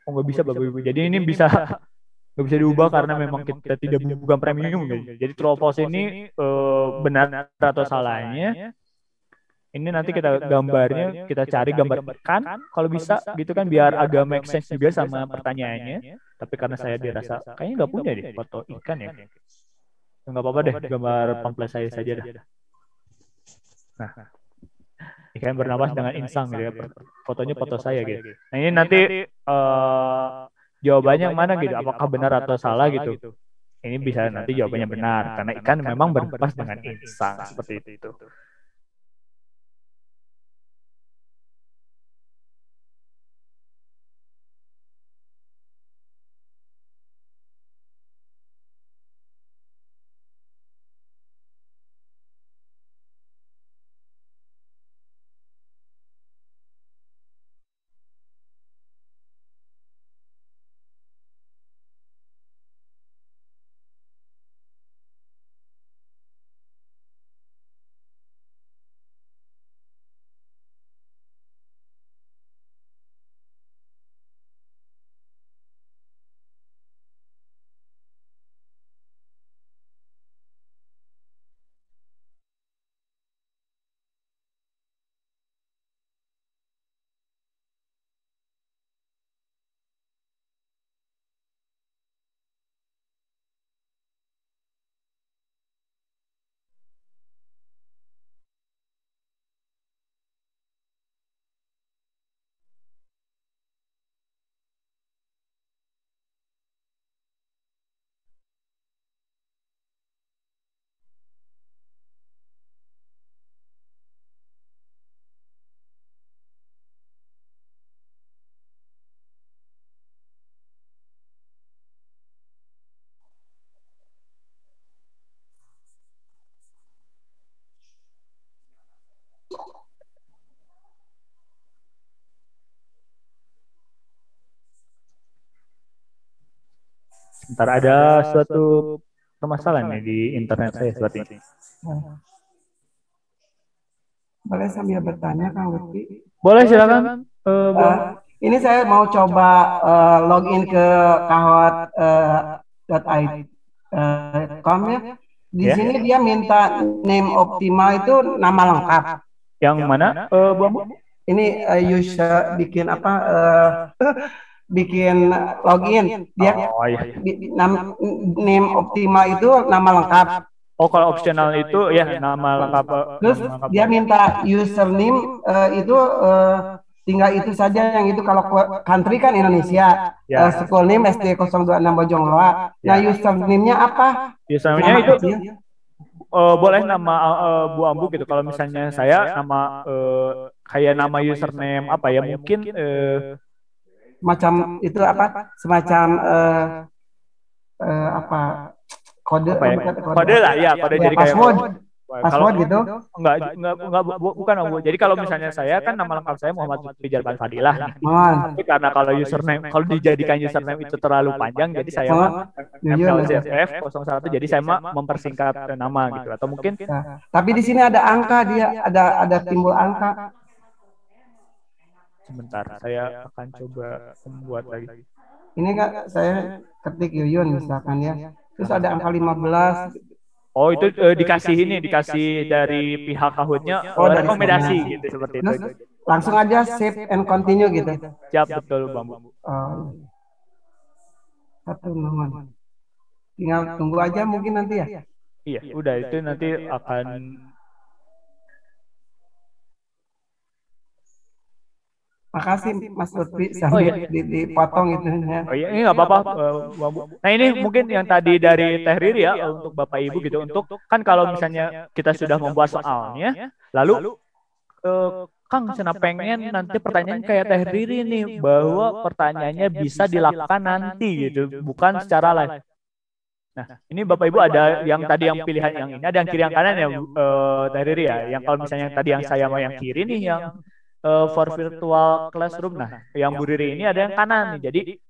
Oh, nggak bisa Bapak Ibu. Jadi ini nggak bisa diubah karena memang kita tidak bukan premium gitu. Jadi true or false ini benar atau salahnya Ini nanti kita gambarnya, kita cari gambar ikan kalau bisa gitu kan, biar agak make sense juga sama pertanyaannya. Tapi karena saya dirasa kayaknya nggak punya deh foto ikan ya. Nggak apa-apa deh, gambar pamflet saya saja dah. Nah, ikan bernapas dengan insang gitu ya. Fotonya foto saya gitu. Nah ini nanti jawabannya yang mana gitu? Apakah benar atau salah gitu? Ini bisa nanti jawabannya benar karena ikan memang bernapas dengan insang seperti itu. Ntar ada suatu permasalahan nih di internet saya seperti ini. Boleh sambil bertanya Kang Lutfi? Boleh silakan. Ini saya mau coba login ke kahot.com ya. Di sini dia minta name optimal itu nama lengkap. Yang mana, Bu Ambu? Ini user bikin apa? Bikin login. Dia name optimal itu nama lengkap. Oh, kalau opsional itu ya nama lengkap. Terus dia minta username itu tinggal itu saja, yang itu kalau country kan Indonesia, school name SD 026 Bojongloa. Nah, username-nya apa? Username-nya itu boleh nama Bu Ambu gitu. Kalau misalnya saya nama kayak nama username apa ya, mungkin macam itu apa? Semacam apa? Kode, kode lah ya, kode jadi kayak password gitu. Enggak, bukan Bu. Jadi kalau misalnya saya kan nama lengkap saya Muhammad Lutfi Jarban Fadilah. Tapi karena kalau username, kalau dijadikan username itu terlalu panjang, jadi saya MLCFF 01, jadi saya mempersingkat nama gitu, atau mungkin. Tapi di sini ada angka, dia ada timbul angka. Sebentar, saya akan coba membuat lagi. Ini Kak, saya ketik Yuyun misalkan ya. Terus ada angka 15. Oh, itu dikasih dari pihak kahutnya rekomendasi gitu, seperti itu. Langsung aja save and continue gitu. Siap, betul Bang. Satu nomor. Tinggal tunggu aja mungkin nanti ya. Iya, udah itu nanti akan. Makasih Mas Lutfi sambil dipotong itu ya. Oh iya, ini nggak apa-apa. Nah ini mungkin yang tadi dari Teh Riri ya, untuk Bapak Ibu gitu, untuk kan kalau misalnya kita sudah membuat soalnya, lalu Kang Cina pengen nanti pertanyaan kayak Teh Riri nih, bahwa pertanyaannya bisa dilakukan nanti gitu, bukan secara live. Nah, ini Bapak Ibu ada yang tadi yang pilihan yang ini, ada yang kiri yang kanan ya, Teh Riri ya. Yang kalau misalnya yang tadi yang saya mau yang kiri nih, yang for virtual classroom. Nah, yang Bu Riri ini ada yang kanan nih. Jadi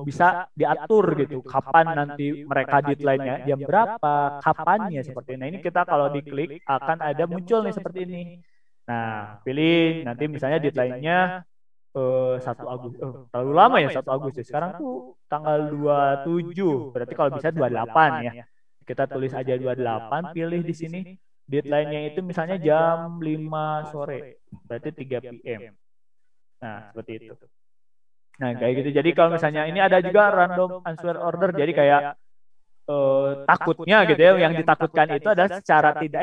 bisa diatur gitu kapan nanti mereka deadline-nya, jam berapa, kapannya seperti ini. Nah, ini kita kalau diklik akan ada muncul nih seperti ini. Nah, pilih nanti misalnya deadline-nya 1 Agustus. Terlalu lama ya 1 Agustus. Sekarang tuh tanggal 27. Berarti kalau bisa 28 ya. Kita tulis aja 28, pilih di sini deadline-nya itu misalnya jam 5 sore, berarti 3 PM. Nah, seperti itu. Nah, kayak gitu. Jadi kalau misalnya ini ada juga random answer order, jadi kayak takutnya gitu ya, yang ditakutkan itu adalah secara tidak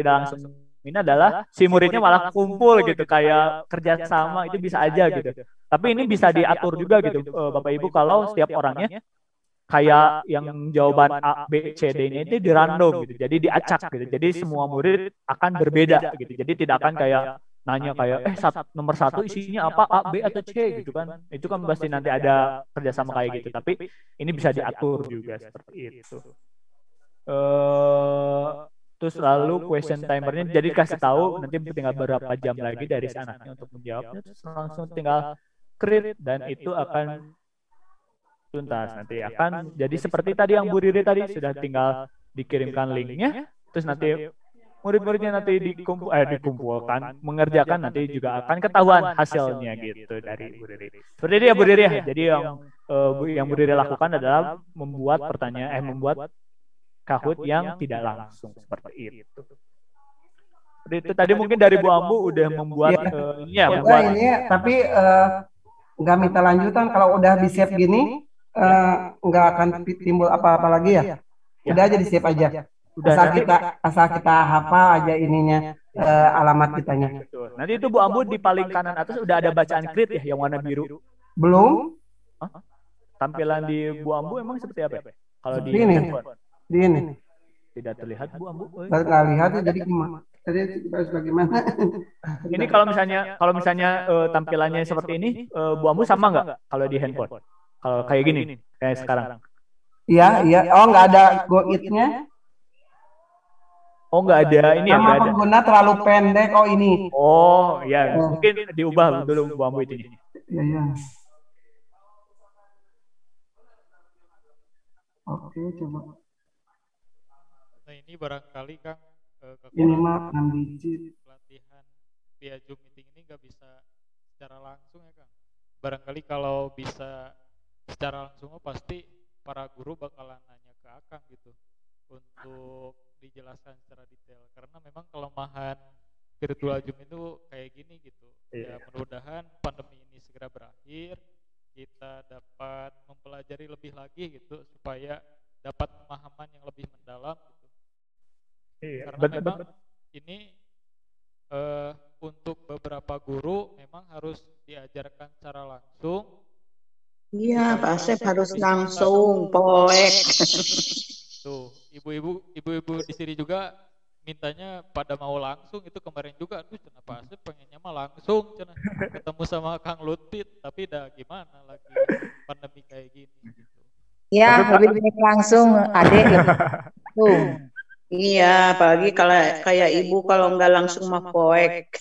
langsung ini adalah si muridnya malah kumpul gitu, kayak kerja sama itu bisa aja gitu. Tapi ini bisa diatur juga gitu, Bapak Ibu, kalau setiap orangnya kayak yang jawaban A, B, C, D-nya itu di random gitu. Jadi diacak gitu. Jadi semua murid akan berbeda gitu. Jadi tidak akan kayak nanya kayak nomor 1 isinya apa, A, B atau C gitu kan. Itu kan pasti nanti ada kerjasama kayak gitu. Tapi ini bisa diatur juga seperti itu. Terus lalu question timernya, jadi kasih tahu nanti tinggal berapa jam lagi dari anaknya untuk menjawabnya, terus langsung tinggal create dan itu akan tuntas. Nanti akan jadi seperti tadi yang Bu Riri tadi, sudah tinggal dikirimkan linknya, terus nanti murid-muridnya nanti dikumpulkan, mengerjakan, nanti juga akan ketahuan hasilnya gitu dari Bu Riri. Seperti itu ya Bu Riri ya. Jadi yang Bu Riri lakukan adalah membuat membuat Kahoot yang tidak langsung seperti itu. Seperti itu tadi mungkin dari Bu Ambu udah membuat membuat ini, tapi nggak minta lanjutan. Kalau udah di save gini nggak akan timbul apa-apa lagi ya. Udah aja di save aja. Asal kita hafal aja ininya, alamat kitanya. Betul. Nanti itu Bu Ambu di paling kanan atas udah ada bacaan create ya yang warna biru. Belum? Tampilan di Bu Ambu emang seperti apa ya? Kalau di handphone. Di ini. Tidak terlihat Bu Ambu. Nggak lihat jadi gimana? Tadi bagaimana? Ini kalau misalnya tampilannya seperti ini, Bu Ambu sama nggak kalau di handphone? Kalau kayak gini, kayak sekarang. Iya. Oh, nggak ada go it-nya. Oh, nggak ada ini ya? Nama pengguna terlalu pendek. Oh, ini. Oh, ya. Mungkin diubah dulu Bu Ambu itu. Iya. Oke, coba. Nah, ini barangkali Kang ini mah 6 digit. Pelatihan via Zoom meeting ini nggak bisa secara langsung ya Kang. Barangkali kalau bisa secara langsung pasti para guru bakalan nanya ke Akang gitu untuk dijelaskan secara detail. Karena memang kelemahan virtual Zoom itu kayak gini gitu. Ya mudah-mudahan pandemi ini segera berakhir, kita dapat mempelajari lebih lagi gitu supaya dapat pemahaman yang lebih mendalam gitu. Karena memang ini untuk beberapa guru memang harus diajarkan secara langsung. Iya, Pak Asep harus langsung poek. Tuh, ibu-ibu di sini juga mintanya pada mau langsung. Itu kemarin juga, aduh kenapa Asep pengennya mah langsung ketemu sama Kang Lutfit, tapi dah gimana lagi pandemi kayak gini gitu. Ya, lebih baik langsung adek tuh. Iya, apalagi kalau kayak ibu kalau nggak langsung mah poek.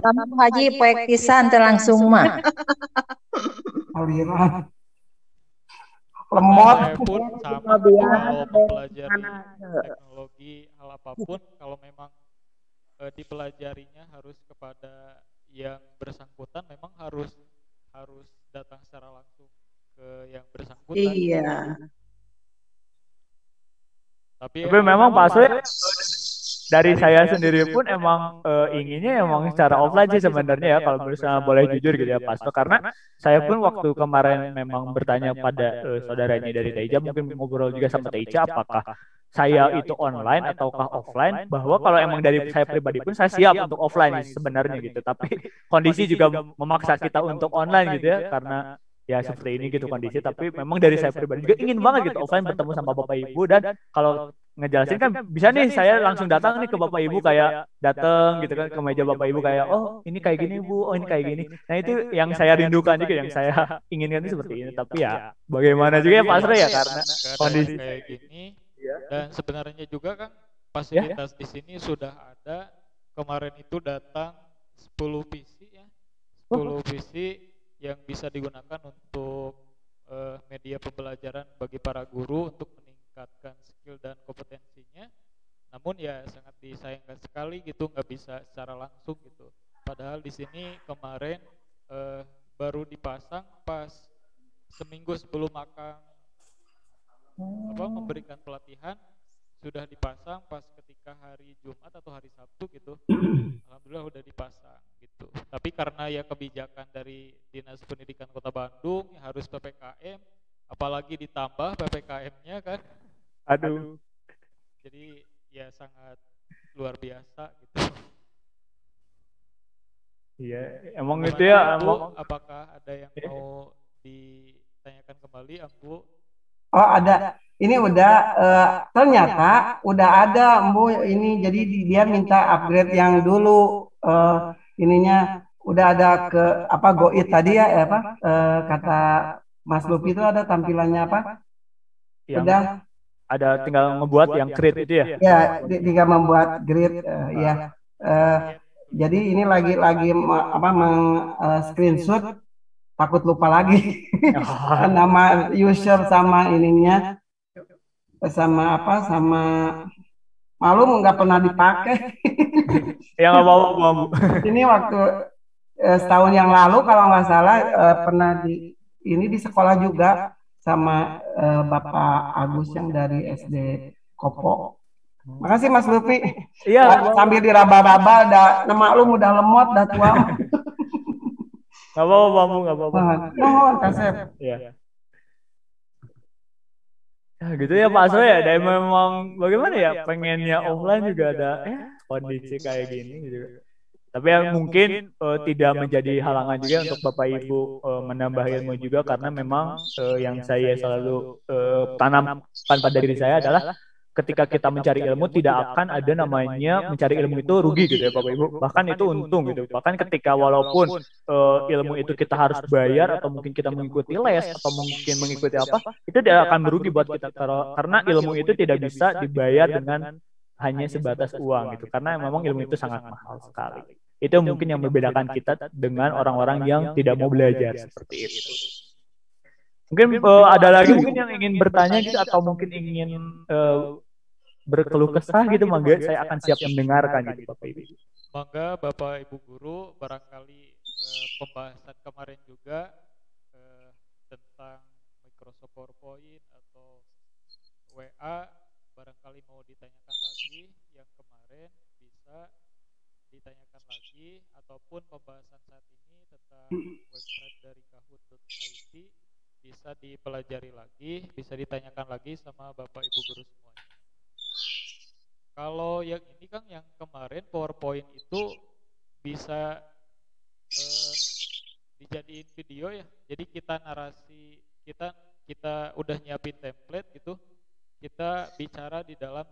Kamu Haji poek pisan teu langsung mah. Aliran. Lemot. Saya pun sama kalau mempelajari teknologi hal apapun, kalau memang dipelajarinya harus kepada yang bersangkutan, memang harus datang secara langsung ke yang bersangkutan. Iya. Tapi memang Pak Asep dari saya sendiri pun emang inginnya emang secara offline sih sebenarnya ya, kalau misalnya boleh jujur gitu ya Pak Asep, karena saya pun waktu kemarin memang bertanya pada saudaranya dari Taija, mungkin ngobrol juga sama Taija apakah saya itu online ataukah offline, bahwa kalau emang dari saya pribadi pun saya siap untuk offline sebenarnya gitu, tapi kondisi juga memaksa kita untuk online gitu ya, karena ya seperti ini gitu kondisi. Tapi memang dari saya pribadi juga ingin banget gitu offline bertemu sama Bapak Ibu, dan kalau ngejelasin kan bisa nih saya langsung datang nih ke Bapak Ibu, kayak datang gitu kan ke meja Bapak Ibu kayak oh ini kayak gini Bu, oh ini kayak gini. Nah itu yang saya rindukan juga, yang saya inginkan itu seperti ini. Tapi ya bagaimana juga ya Pak Asre ya, karena kondisi kayak gini. Dan sebenarnya juga kan fasilitas di sini sudah ada. Kemarin itu datang 10 PC ya, 10 PC yang bisa digunakan untuk media pembelajaran bagi para guru untuk meningkatkan skill dan kompetensinya. Namun ya sangat disayangkan sekali gitu nggak bisa secara langsung gitu. Padahal di sini kemarin baru dipasang pas seminggu sebelum Akang memberikan pelatihan, sudah dipasang pas ketika hari Jumat atau hari karena ya kebijakan dari Dinas Pendidikan Kota Bandung ya harus PPKM, apalagi ditambah PPKM-nya kan. Aduh. Jadi ya sangat luar biasa gitu. Iya, emang Gimana, itu ya, Bu? emang. Apakah ada yang mau ditanyakan kembali, Bu? Oh ada. Ini udah ternyata udah ada Bu ini jadi dia minta upgrade yang dulu ininya udah ada ke apa Goit tadi ya apa kata Mas Lupi itu ada tampilannya apa? Yang Udah ada tinggal ngebuat yang create itu ya. ya tinggal membuat grid ya. Jadi ini lagi apa screenshot takut lupa lagi nama user sama ininya sama apa sama malu nggak pernah dipakai. Ya nggak apa-apa, Bu. Ini waktu setahun yang lalu kalau nggak salah pernah ini di sekolah juga sama Bapak Agus yang dari SD Kopo. Makasih Mas Lupi. Iya, sambil diraba-raba nama lu udah lemot dah tua. nggak apa-apa, Bu, nggak apa-apa. Nuhun Kasep. Iya. Ya, gitu ya Pak So ya, dan memang bagaimana ya pengennya offline juga ada kondisi kayak gini gitu. Tapi ya mungkin tidak menjadi halangan juga untuk Bapak Ibu menambah ilmu juga karena memang yang saya selalu tanamkan pada diri saya adalah ketika kita mencari ilmu tidak akan ada namanya mencari ilmu itu rugi gitu ya Bapak Ibu. Bahkan itu untung gitu. Bahkan ketika walaupun ilmu itu kita harus bayar atau mungkin kita mengikuti les atau mungkin mengikuti apa, itu tidak akan merugi buat kita karena ilmu itu tidak bisa dibayar dengan hanya sebatas uang gitu. Karena memang ilmu itu sangat mahal sekali. Itu mungkin yang membedakan kita dengan orang-orang yang tidak mau belajar seperti itu. Mungkin ada lagi mungkin yang ingin bertanya gitu atau mungkin ingin berkeluh kesah gitu, mangga saya akan siap mendengarkan gitu Bapak Ibu. Mangga Bapak Ibu guru, barangkali pembahasan kemarin juga tentang Microsoft PowerPoint atau WA barangkali mau ditanyakan lagi yang kemarin bisa ditanyakan lagi, ataupun pembahasan saat ini tentang website dari kahoot.id bisa dipelajari lagi, bisa ditanyakan lagi sama Bapak Ibu guru semuanya. Kalau yang ini Kang, yang kemarin PowerPoint itu bisa dijadiin video ya. Jadi kita narasi, kita udah nyiapin template gitu. Kita bicara di dalam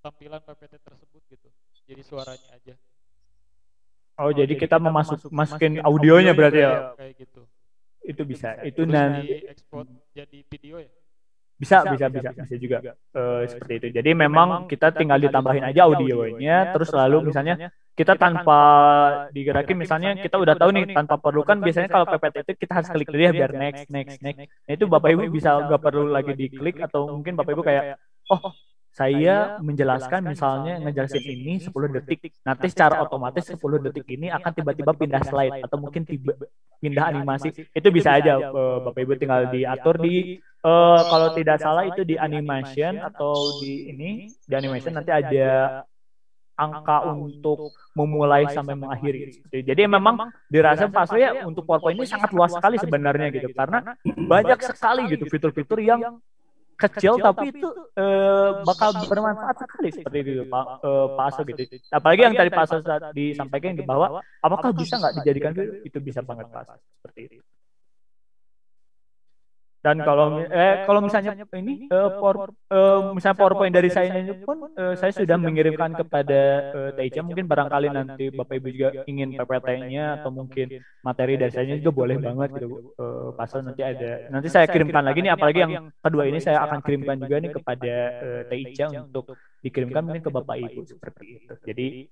tampilan PPT tersebut gitu. Jadi suaranya aja. Oh, jadi kita masukin audionya berarti ya? Kayak gitu. Itu bisa. Itu Terus nanti di-export jadi video ya? bisa juga seperti itu. Jadi memang kita tinggal ditambahin aja audionya, terus lalu misalnya kita tanpa digerakin, misalnya kita udah tahu nih tanpa perlu, kan biasanya kalau PPT itu kita harus klik dulu ya biar next. Nah itu Bapak Ibu bisa nggak perlu lagi diklik, atau mungkin Bapak Ibu kayak saya menjelaskan misalnya ngejelasin ini 10 detik, nanti secara otomatis 10 detik ini akan tiba-tiba pindah slide atau mungkin pindah animasi. Itu bisa aja Bapak Ibu tinggal diatur di kalau tidak salah itu di animation atau di animation nanti ada angka untuk memulai sampai mengakhiri. Jadi memang dirasa Pak So ya untuk PowerPoint ini sangat luas sekali sebenarnya gitu, karena banyak sekali gitu fitur-fitur yang kecil tapi itu bakal bermanfaat sekali seperti itu Pak So gitu. Apalagi yang tadi Pak So disampaikan di bawah, apakah bisa nggak dijadikan video? Itu bisa banget Pak So, seperti itu. Dan kalau misalnya ini misalnya PowerPoint dari saya pun saya sudah mengirimkan kepada TIC, mungkin barangkali nanti Bapak Ibu juga ingin PPT-nya atau mungkin materi dari saya juga boleh banget gitu pasal nanti saya kirimkan lagi nih, apalagi yang kedua ini saya akan kirimkan juga nih kepada TIC untuk dikirimkan mungkin ke Bapak Ibu seperti itu. Jadi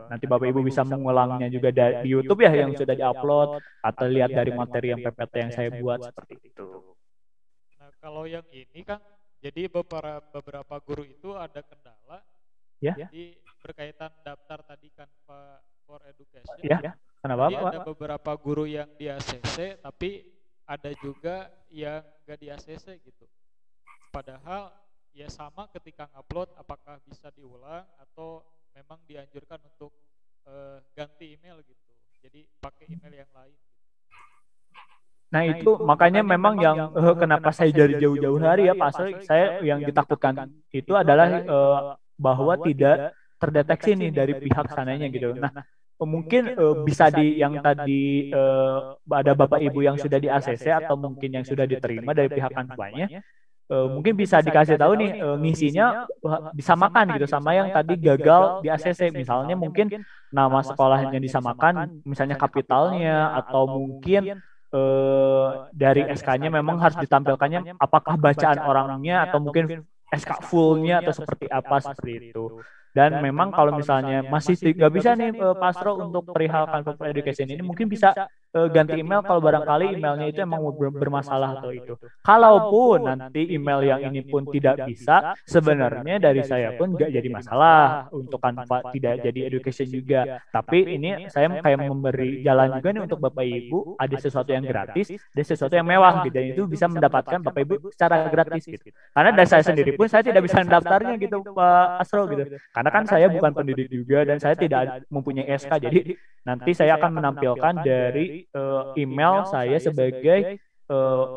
nanti Bapak Ibu bisa mengulangnya juga di YouTube ya yang sudah diupload, atau lihat dari materi yang PPT yang saya buat seperti itu. Kalau yang ini Kang, jadi beberapa guru itu ada kendala ya di berkaitan daftar tadi kan Pak for Education. Ya, kenapa jadi Pak? ada beberapa guru yang di ACC, tapi ada juga yang gak di ACC gitu. Padahal ya sama ketika ngupload, apakah bisa diulang atau memang dianjurkan untuk ganti email gitu. Jadi pakai email yang lain. Nah itu makanya memang yang kenapa saya dari jauh-jauh hari ya Pak Asri, saya yang ditakutkan itu adalah bahwa tidak terdeteksi nih dari pihak sananya gitu. Nah mungkin bisa di yang tadi ada Bapak Ibu yang sudah di ACC atau mungkin yang sudah diterima dari pihak kan tuanya, mungkin bisa dikasih tahu nih ngisinya disamakan gitu sama yang tadi gagal di ACC. Misalnya mungkin nama sekolahnya disamakan, misalnya kapitalnya atau mungkin dari SK-nya memang harus ditampilkannya apakah bacaan orangnya atau mungkin SK full-nya atau seperti apa seperti itu. Dan memang kalau misalnya masih nggak bisa nih Pak Astro untuk perihal Canva for Education ini mungkin bisa ganti email kalau barangkali emailnya itu emang bermasalah atau itu. Kalaupun nanti email yang ini pun tidak bisa, sebenarnya dari saya pun nggak jadi masalah untuk Canva tidak jadi education juga. Tapi ini saya kayak memberi jalan juga nih untuk Bapak Ibu, ada sesuatu yang gratis, ada sesuatu yang mewah gitu. Dan itu bisa mendapatkan Bapak Ibu secara gratis gitu. Karena dari saya sendiri pun saya tidak bisa mendaftarnya gitu Pak Astro gitu. Karena kan saya bukan pendidik juga dan saya tidak mempunyai SK. Jadi nanti saya akan menampilkan dari email saya sebagai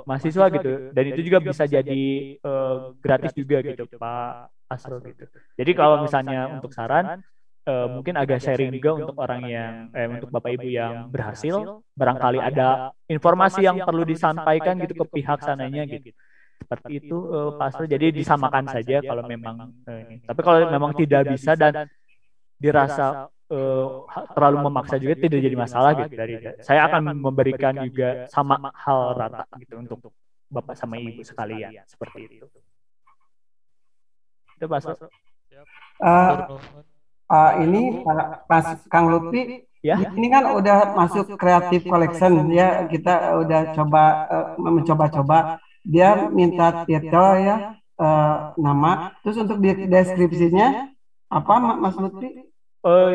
mahasiswa gitu. Dan itu juga bisa jadi gratis juga gitu Pak Astro gitu. Jadi kalau misalnya untuk saran mungkin agak sharing juga untuk orang yang untuk Bapak Ibu yang berhasil, barangkali ada informasi yang perlu disampaikan gitu ke pihak sananya gitu. Seperti itu Pak Astro. Jadi disamakan saja kalau memang ini. Tapi kalau memang tidak bisa dan dirasa terlalu memaksa juga tidak jadi masalah gitu. Dari saya akan memberikan juga sama hal rata gitu untuk Bapak sama Ibu sekalian seperti itu. Itu Pak Astro. Ini Mas Kang Lutfi, Ya. ini kan udah masuk Creative Collection ya, kita udah mencoba-coba. Dia minta titel ya, nama, terus untuk di deskripsinya apa Mas Lutfi?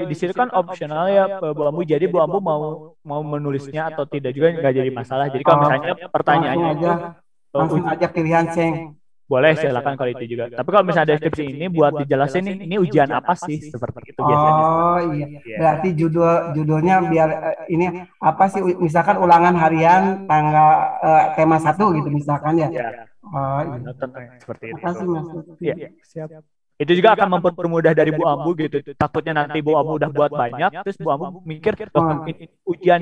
Di sini kan opsional ya Bu Ambu. Jadi Bu Ambu mau menulisnya atau tidak juga nggak jadi masalah. Jadi kalau misalnya pertanyaannya langsung aja pilihan Seng. Boleh silakan kalau itu juga. Tapi kalau misalnya deskripsi ini buat dijelasin nih, ini ujian apa sih seperti itu biasanya. Oh iya. Berarti judulnya biar ini apa sih? Misalkan ulangan harian tanggal tema 1 gitu misalkan ya. Oh iya. Seperti itu. Makasih Mas Lutfi. Iya, siap. Itu juga akan mempermudah dari Bu Ambu gitu. Takutnya nanti Bu Ambu udah buat banyak, terus Bu Ambu mikir ujian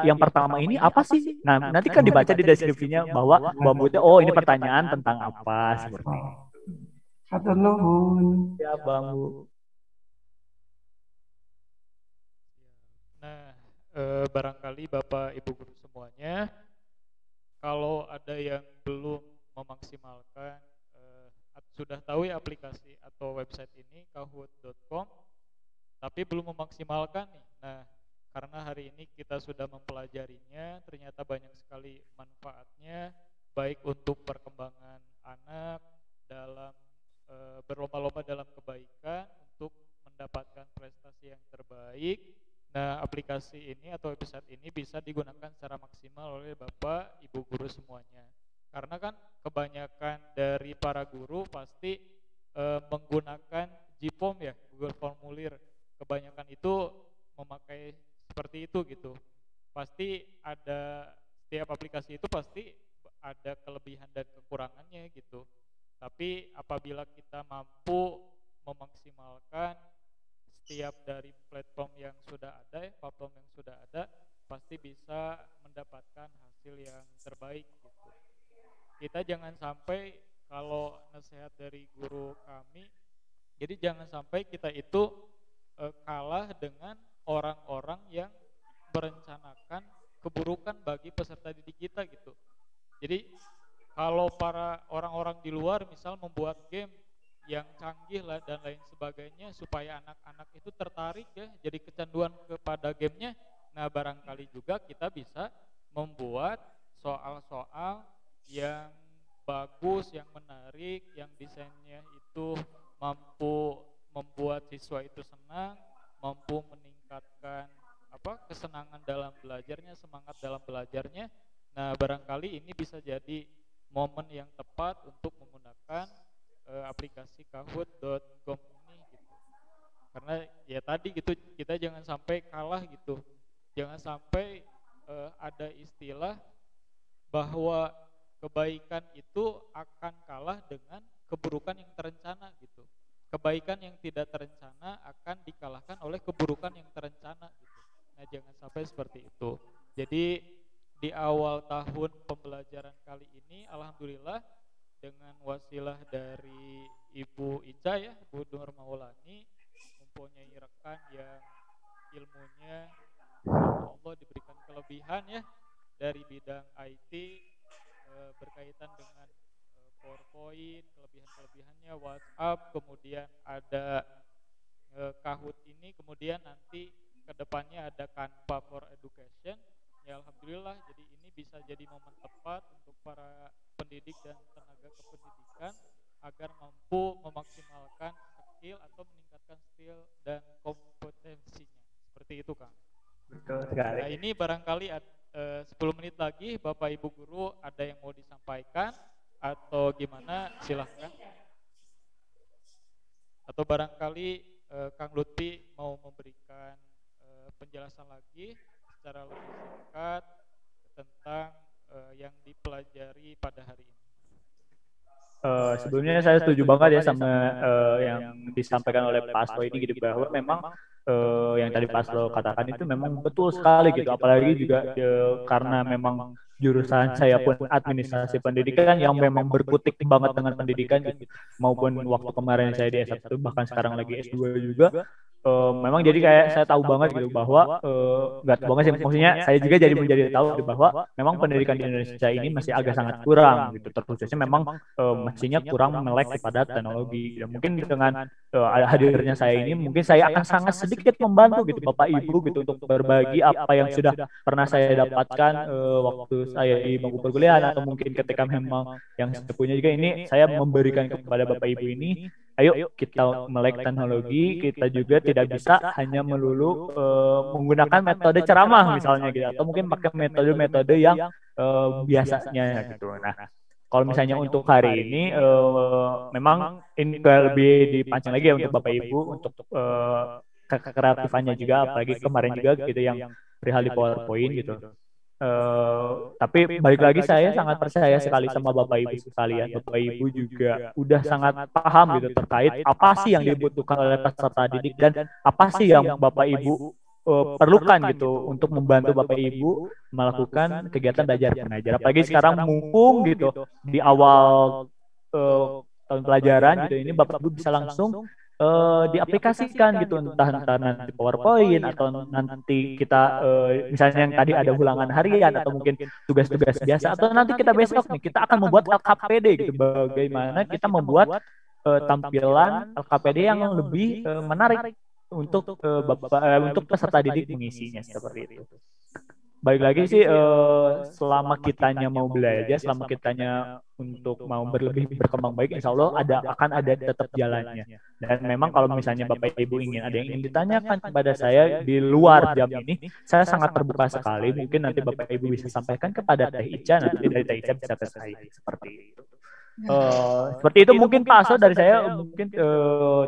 yang pertama ini apa sih? Nah, nanti kan dibaca di deskripsinya bahwa Bu Ambu itu ini pertanyaan tentang apa seperti itu. Hatur nuhun. Ya, Bu Ambu. Nah, barangkali Bapak Ibu guru semuanya, kalau ada yang belum memaksimalkan sudah tahu ya aplikasi atau website ini kahoot.com tapi belum memaksimalkan nih. Nah, karena hari ini kita sudah mempelajarinya, ternyata banyak sekali manfaatnya baik untuk perkembangan anak dalam berlomba-lomba dalam kebaikan untuk mendapatkan prestasi yang terbaik. Nah, aplikasi ini atau website ini bisa digunakan secara maksimal oleh Bapak Ibu guru semuanya. Karena kan kebanyakan dari para guru pasti menggunakan GFORM ya, Google Formulir. Kebanyakan itu memakai seperti itu gitu. Pasti ada, setiap aplikasi itu pasti ada kelebihan dan kekurangannya gitu. Tapi apabila kita mampu memaksimalkan setiap dari platform yang sudah ada, pasti bisa mendapatkan hasil yang terbaik gitu. Kita jangan sampai, kalau nasihat dari guru kami, jadi jangan sampai kita itu kalah dengan orang-orang yang merencanakan keburukan bagi peserta didik kita gitu. Jadi kalau para orang-orang di luar misal membuat game yang canggih lah dan lain sebagainya supaya anak-anak itu tertarik ya, jadi kecanduan kepada gamenya. Nah, barangkali juga kita bisa membuat soal-soal yang bagus, yang menarik, yang desainnya itu mampu membuat siswa itu senang, mampu meningkatkan kesenangan dalam belajarnya, semangat dalam belajarnya. Nah, barangkali ini bisa jadi momen yang tepat untuk menggunakan aplikasi kahoot.com ini gitu. Karena ya tadi gitu, kita jangan sampai kalah gitu jangan sampai ada istilah bahwa kebaikan itu akan kalah dengan keburukan yang terencana gitu. Kebaikan yang tidak terencana akan dikalahkan oleh keburukan yang terencana gitu. Nah, jangan sampai seperti itu. Jadi di awal tahun pembelajaran kali ini, alhamdulillah dengan wasilah dari Ibu Ica ya, Bu Nur Maulani, mempunyai rekan yang ilmunya Allah diberikan kelebihan ya dari bidang IT, berkaitan dengan PowerPoint, kelebihan-kelebihannya, WhatsApp, kemudian ada Kahoot ini, kemudian nanti kedepannya ada Canva for Education. Ya alhamdulillah, jadi ini bisa jadi momen tepat untuk para pendidik dan tenaga kependidikan agar mampu memaksimalkan skill atau meningkatkan skill dan kompetensinya. Seperti itu, Kang. Betul sekali. Nah, ini barangkali 10 menit lagi Bapak Ibu guru ada yang mau disampaikan atau gimana, silahkan. Atau barangkali Kang Lutfi mau memberikan penjelasan lagi secara lebih singkat tentang yang dipelajari pada hari ini. Sebelumnya saya setuju banget ya sama yang disampaikan oleh Pak Aslo ini gitu, bahwa memang yang tadi Pak Aslo katakan itu memang betul sekali gitu, apalagi juga karena memang jurusan saya pun administrasi pendidikan yang memang berkutik banget dengan pendidikan gitu. Maupun waktu kemarin saya di S1 bahkan sekarang lagi S2 juga, memang jadi kayak saya tahu banget gitu bahwa nggak banget sih, maksudnya saya juga jadi menjadi tahu gitu bahwa memang pendidikan di Indonesia ini masih agak sangat kurang gitu, terkhususnya memang mestinya kurang melek kepada teknologi. Dan mungkin dengan hadirnya saya ini, mungkin saya akan sangat sedikit membantu gitu Bapak Ibu gitu untuk berbagi apa yang sudah pernah saya dapatkan waktu saya di bangku perkuliahan, atau mungkin ketika memang yang sepupunya juga ini saya memberikan kepada Bapak Ibu ini, ayo kita melek teknologi, kita juga tidak bisa hanya melulu menggunakan metode ceramah misalnya gitu, atau mungkin pakai metode-metode yang biasanya gitu. Nah, kalau misalnya untuk hari ini memang ini lebih dipancing lagi ya untuk Bapak Ibu untuk kekreatifannya juga, apalagi kemarin juga gitu yang perihal di PowerPoint gitu. Tapi balik lagi saya sangat percaya sekali sama Bapak Ibu sekalian. Bapak Ibu juga udah sangat paham gitu terkait apa sih yang dibutuhkan oleh peserta didik dan apa sih yang Bapak Ibu perlukan gitu untuk membantu Bapak Ibu melakukan kegiatan belajar mengajar. Apalagi sekarang mumpung gitu di awal tahun pelajaran gitu, ini Bapak Ibu bisa langsung diaplikasikan gitu, entah nanti PowerPoint atau nanti kita misalnya yang tadi ada ulangan harian atau mungkin tugas-tugas biasa, atau nanti kita besok nih kita akan membuat LKPD gitu, bagaimana kita membuat tampilan LKPD yang lebih menarik untuk untuk peserta didik mengisinya seperti itu. Baik lagi sih, selama kitanya mau belajar, selama kitanya untuk mau berkembang baik, insya Allah akan ada tetap jalannya. Dan memang kalau misalnya Bapak Ibu ada yang ingin ditanyakan kepada saya di luar jam ini, saya sangat terbuka sekali. Mungkin nanti Bapak Ibu bisa sampaikan kepada Teh Ica, nanti dari Teh Ica bisa ke saya seperti itu. Seperti itu mungkin Pak Aso, dari saya mungkin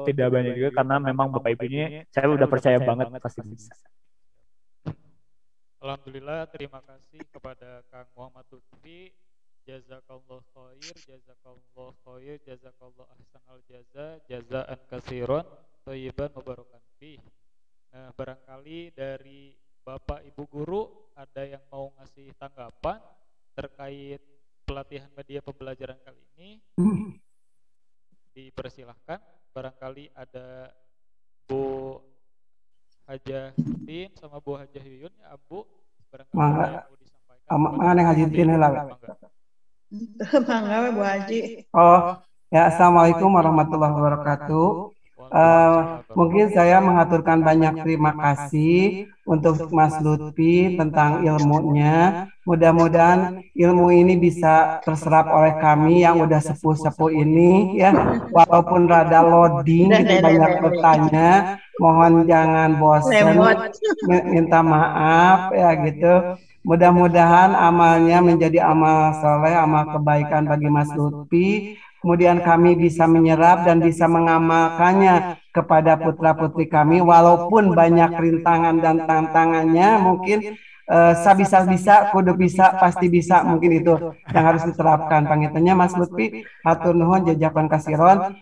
tidak banyak juga, karena memang Bapak Ibu ini saya udah percaya banget pasti bisa. Alhamdulillah, terima kasih kepada Kang Muhammad Lutfi. Jazakallah khair, jazakallah khair, jazakallah ahsanal jaza, jazaan katsiran, thayyiban mubarakan fi. Nah, barangkali dari Bapak Ibu guru ada yang mau ngasih tanggapan terkait pelatihan media pembelajaran kali ini? Dipersilahkan. Barangkali ada Bu Hajah Tin sama Bu Hajah Yuyun ya, Bu. Barangkali ada yang mau disampaikan. Mana Haji Tin lah. Mangga Bu Haji. Oh, ya, assalamualaikum warahmatullahi wabarakatuh. Mungkin saya mengaturkan banyak terima kasih untuk Mas Lutfi tentang ilmunya. Mudah-mudahan ilmu ini bisa terserap oleh kami yang udah sepuh-sepuh ini ya. Walaupun rada loading, gitu, banyak bertanya. Mohon jangan bosan, minta maaf ya gitu. Mudah-mudahan amalnya menjadi amal soleh, amal kebaikan bagi Mas Lutfi. Kemudian kami bisa menyerap dan bisa mengamalkannya kepada putra-putri kami, walaupun banyak rintangan dan tantangannya, mungkin sabisa-bisa, kudu bisa, pasti bisa, mungkin itu yang harus diterapkan. Pangitannya Mas Lutfi, hatur nuhun jajakan kasiron,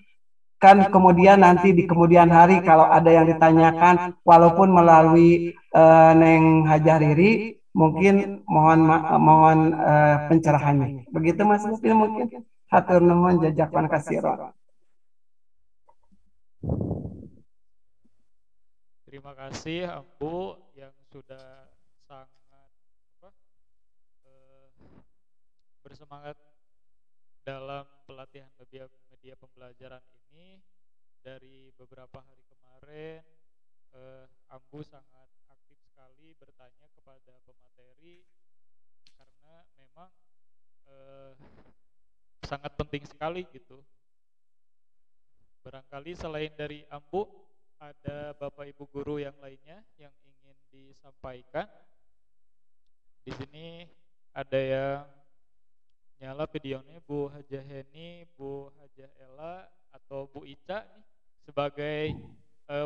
kan kemudian nanti di kemudian hari kalau ada yang ditanyakan, walaupun melalui Neng Hajah Riri, mungkin mohon pencerahannya. Begitu Mas Lutfi mungkin. Hatur nuhun jajakan kasiron. Terima kasih Ambu yang sudah sangat bersemangat dalam pelatihan media pembelajaran ini. Dari beberapa hari kemarin Ambu sangat aktif sekali bertanya kepada pemateri karena memang sangat penting sekali gitu. Barangkali selain dari Ambu ada Bapak Ibu guru yang lainnya yang ingin disampaikan. Di sini ada yang nyala videonya, Bu Hajah Heni, Bu Hajah Ella atau Bu Ica nih, sebagai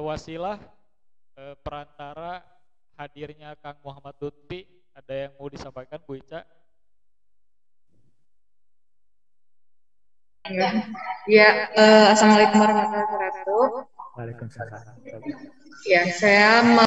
wasilah perantara hadirnya Kang Muhammad Lutfi. Ada yang mau disampaikan Bu Ica? Ya, Assalamualaikum warahmatullahi wabarakatuh. Waalaikumsalam. Ya, saya